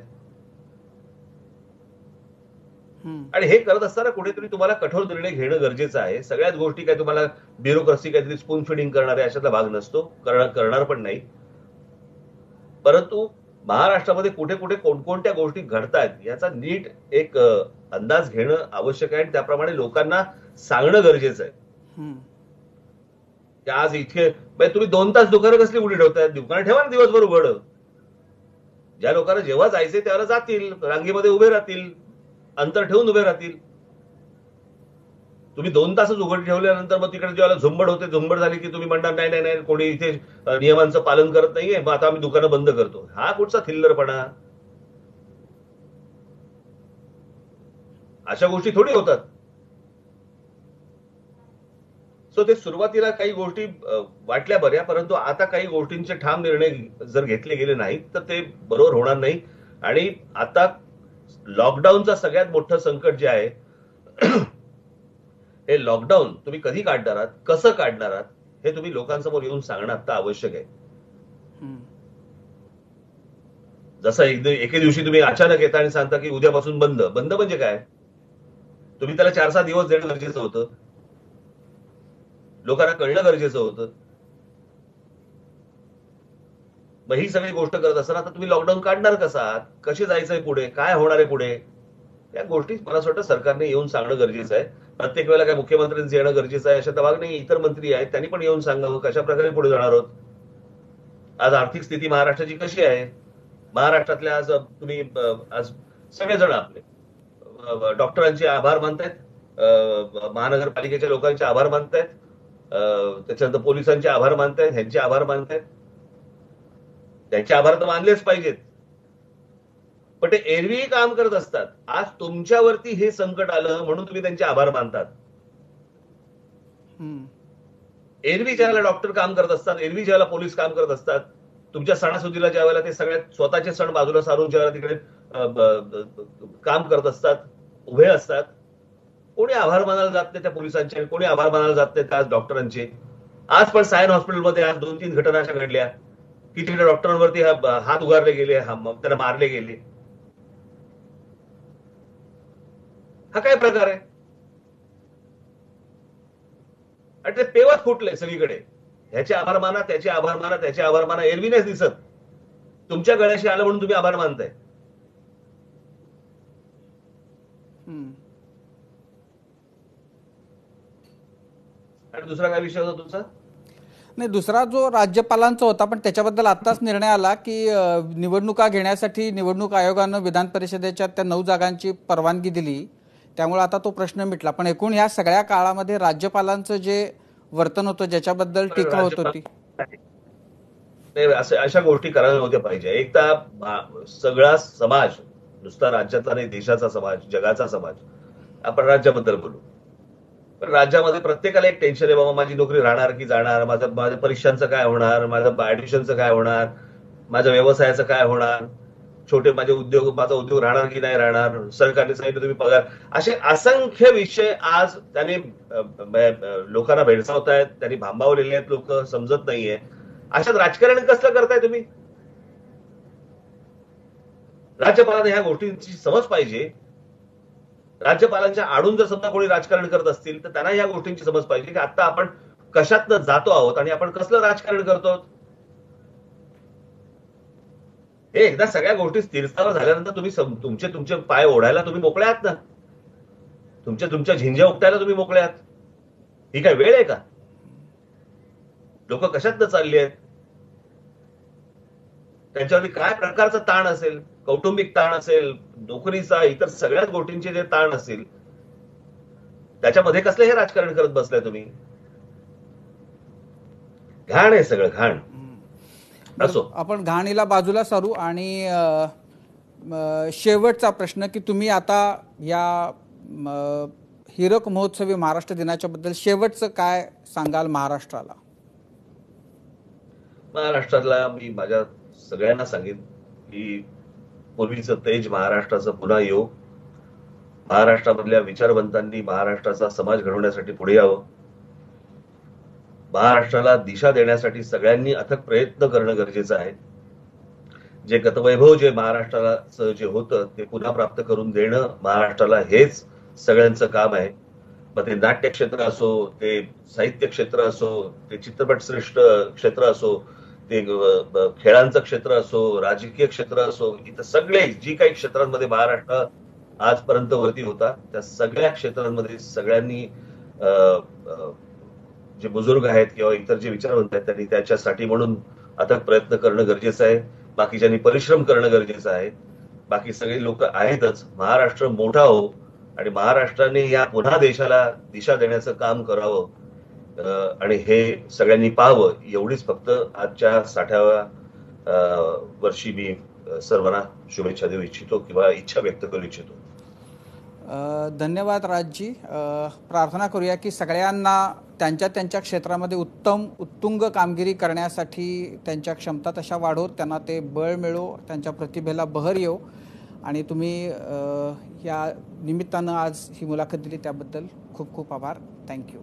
आणि हे करत असताना कुठेतरी तुम्हाला कठोर निर्णय घेणं गरजेचं आहे. सगळ्याच गोष्टी काय तुम्हाला ब्युरोक्रेसी काहीतरी स्पून फिडिंग करणारे अशातला भाग नसतो, करणार पण नाही. परंतु महाराष्ट्रामध्ये कुठे कुठे कोणकोणत्या गोष्टी घडतायत याचा नीट एक अंदाज घेणं आवश्यक आहे आणि त्याप्रमाणे लोकांना सांगणं गरजेचं आहे. की आज इथे तुम्ही 2 तास दुकानं कसली उघडी ठेवतायत? दुकानं ठेवा ना दिवसभर उघड. ज्या लोकांना जेव्हा जायचे त्याला जातील, रांगेमध्ये उभे राहतील, अंतर ठेवून उभे राहतील. तुम्ही 2 तासच उघड ठेवल्यानंतर मग तिकडे जेव्हा झुंबड झाली की तुम्ही म्हणणार नाही कोणी इथे नियमांचं पालन करत नाहीये, मग आता आम्ही दुकानं बंद करतो. हा कुठचा थिल्लरपणा? अशा गोष्टी थोडी होतात. सो ते सुरुवातीला काही गोष्टी वाटल्या बऱ्या, परंतु आता काही गोष्टींचे ठाम निर्णय जर घेतले गेले नाहीत तर ते बरोबर होणार नाही. आणि आता लॉकडाऊनचा सगळ्यात मोठं संकट जे आहे हे लॉकडाऊन तुम्ही कधी काढणार आहात, कसं काढणार आहात, हे तुम्ही लोकांसमोर येऊन सांगणं आता आवश्यक आहे. जसं एके दिवशी तुम्ही अचानक येता आणि सांगता की उद्यापासून बंद. बंद म्हणजे काय? तुम्ही त्याला 4-6 दिवस देणं गरजेचं होतं. लोकांना कळणं गरजेचं होतं. मग ही सगळी गोष्ट करत असताना आता तुम्ही लॉकडाऊन काढणार कसा आहात, कसे जायचंय पुढे, काय होणार आहे पुढे, या गोष्टी मला असं वाटतं सरकारने येऊन सांगणं गरजेचं आहे. प्रत्येक वेळेला काय मुख्यमंत्र्यांचं येणं गरजेचं आहे अशा दबाव नाही. इतर मंत्री आहेत त्यांनी पण येऊन सांगावं कशा प्रकारे पुढे जाणार आहोत. आज आर्थिक स्थिती महाराष्ट्राची कशी आहे. महाराष्ट्रातल्या आज तुम्ही आज सगळेजण आपले डॉक्टरांचे आभार मानतायत, महानगरपालिकेच्या लोकांचे आभार मानतायत, त्याच्यानंतर पोलिसांचे आभार मानतायत, ह्यांचे आभार मानतायत. त्यांचे आभार तर मानलेच पाहिजेत, पण ते एरवीही काम करत असतात. आज तुमच्यावरती हे संकट आलं म्हणून तुम्ही त्यांचे आभार मानतात. एरवी ज्यावेळेला डॉक्टर काम करत असतात, एरवी ज्यावेळेला पोलीस काम करत असतात, तुमच्या सणासुदीला ज्यावेळेला ते सगळ्यात स्वतःचे सण बाजूला सारून ज्यावेळेला तिकडे काम करत असतात, उभे असतात, कोणी आभार मानायला जात नाही त्या पोलिसांचे, कोणी आभार मानायला जात नाही त्या डॉक्टरांचे. आज पण सायन हॉस्पिटलमध्ये आज 2-3 घटना अशा घडल्या की तिकडे डॉक्टरांवरती हात उगारले गेले, त्यांना मारले गेले. हा काय प्रकार आहे? आणि ते पेवत फुटले सगळीकडे. ह्याचे आभार माना, त्याचे आभार माना, त्याचे आभार माना. एरवी नाही दिसत. तुमच्या गळ्याशी आलं म्हणून तुम्ही आभार मानताय. आणि दुसरा काय विषय होता तुमचा? नाही, दुसरा जो राज्यपालांचा होता, पण त्याच्याबद्दल आताच निर्णय आला की निवडणुका घेण्यासाठी निवडणूक आयोगानं विधान परिषदेच्या त्या 9 जागांची परवानगी दिली, त्यामुळे आता तो प्रश्न मिटला. पण एकूण ह्या सगळ्या काळामध्ये राज्यपालांचं जे वर्तन होतं, ज्याच्याबद्दल टीका होत होती, अशा गोष्टी करायला नव्हत्या पाहिजे. एक तर सगळा समाज, नुसता राज्यातला नाही, देशाचा समाज, जगाचा समाज, आपण राज्याबद्दल बोलू, पण राज्यामध्ये प्रत्येकाला एक टेन्शन आहे, बाबा माझी नोकरी राहणार की जाणार, माझ्या परीक्षांचं काय होणार, माझं ऍडमिशनचं काय होणार, माझ्या व्यवसायाचं काय होणार, माझा उद्योग राहणार की नाही राहणार, सरकारने सांगितलं तुम्ही पगार. असे असंख्य विषय आज त्याने लोकांना भेडसावतायत, त्यांनी भांबावलेले आहेत. लोक समजत नाहीये. अशात राजकारण कसलं करताय तुम्ही? राज्यपालांना ह्या गोष्टींची समज पाहिजे. राज्यपालांच्या आडून जर समजा कोणी राजकारण करत असतील तर त्यांना ह्या गोष्टींची समज पाहिजे की आता आपण कशातनं जातो आहोत आणि आपण कसलं राजकारण करतो. हे एकदा सगळ्या गोष्टी स्थिरस्थावर झाल्यानंतर तुम्ही तुमचे पाय ओढायला तुम्ही मोकळे आहात ना, तुमच्या झिंज्या उपटायला तुम्ही मोकळे आहात. ही काय वेळ आहे का? लोक कशातनं चालली आहेत, त्यांच्यावरती काय प्रकारचा ताण असेल, कौटुंबिक ताण असेल, नोकरीचा, इतर सगळ्याच गोष्टींचे जे ताण असतील, त्याच्यामध्ये कसलं हे राजकारण करत बसलाय तुम्ही? घाण आहे सगळं, घाण. असो, आपण घाणीला बाजूला सारू आणि शेवटचा प्रश्न की तुम्ही आता या हीरक महोत्सवी महाराष्ट्र दिनाच्या बद्दल शेवटचं काय सांगाल महाराष्ट्राला? महाराष्ट्रातला मी माझ्या सगळ्यांना सांगेन की पूर्वीचं तेज महाराष्ट्राचं पुन्हा येऊ. महाराष्ट्रामधल्या विचारवंतांनी महाराष्ट्राचा समाज घडवण्यासाठी पुढे यावं. महाराष्ट्राला दिशा देण्यासाठी सगळ्यांनी अथक प्रयत्न करणं गरजेचं आहे. जे गतवैभव जे महाराष्ट्राचं जे होतं ते पुन्हा प्राप्त करून देणं महाराष्ट्राला हेच सगळ्यांचं काम आहे. मग ते नाट्य क्षेत्र असो, ते साहित्य क्षेत्र असो, ते चित्रपट श्रेष्ठ क्षेत्र असो, ते खेळांचं क्षेत्र असो, राजकीय क्षेत्र असो, इथं सगळे जी काही क्षेत्रांमध्ये महाराष्ट्र आजपर्यंत वरती होता त्या सगळ्या क्षेत्रांमध्ये सगळ्यांनी जे बुजुर्ग आहेत किंवा इतर जे विचारवंत आहेत त्यांनी त्याच्यासाठी म्हणून अथक प्रयत्न करणं गरजेचं आहे. बाकीच्यांनी परिश्रम करणं गरजेचं आहे. बाकी सगळे लोक आहेतच. महाराष्ट्र मोठा हो आणि महाराष्ट्राने या पुन्हा देशाला दिशा देण्याचं काम करावं आणि हे सगळ्यांनी पाहावं, एवढीच फक्त आजच्या 60व्या वर्षी मी सर्वांना शुभेच्छा देऊ इच्छितो किंवा इच्छा व्यक्त करू इच्छितो. धन्यवाद राजजी. प्रार्थना करूया की सगळ्यांना त्यांच्या त्यांच्या क्षेत्रामध्ये उत्तुंग कामगिरी करण्यासाठी त्यांच्या क्षमता तशा वाढवत, त्यांना ते बळ मिळो, त्यांच्या प्रतिभेला बहर येऊ. आणि तुम्ही या निमित्तानं आज ही मुलाखत दिली त्याबद्दल खूप खूप आभार. थँक्यू.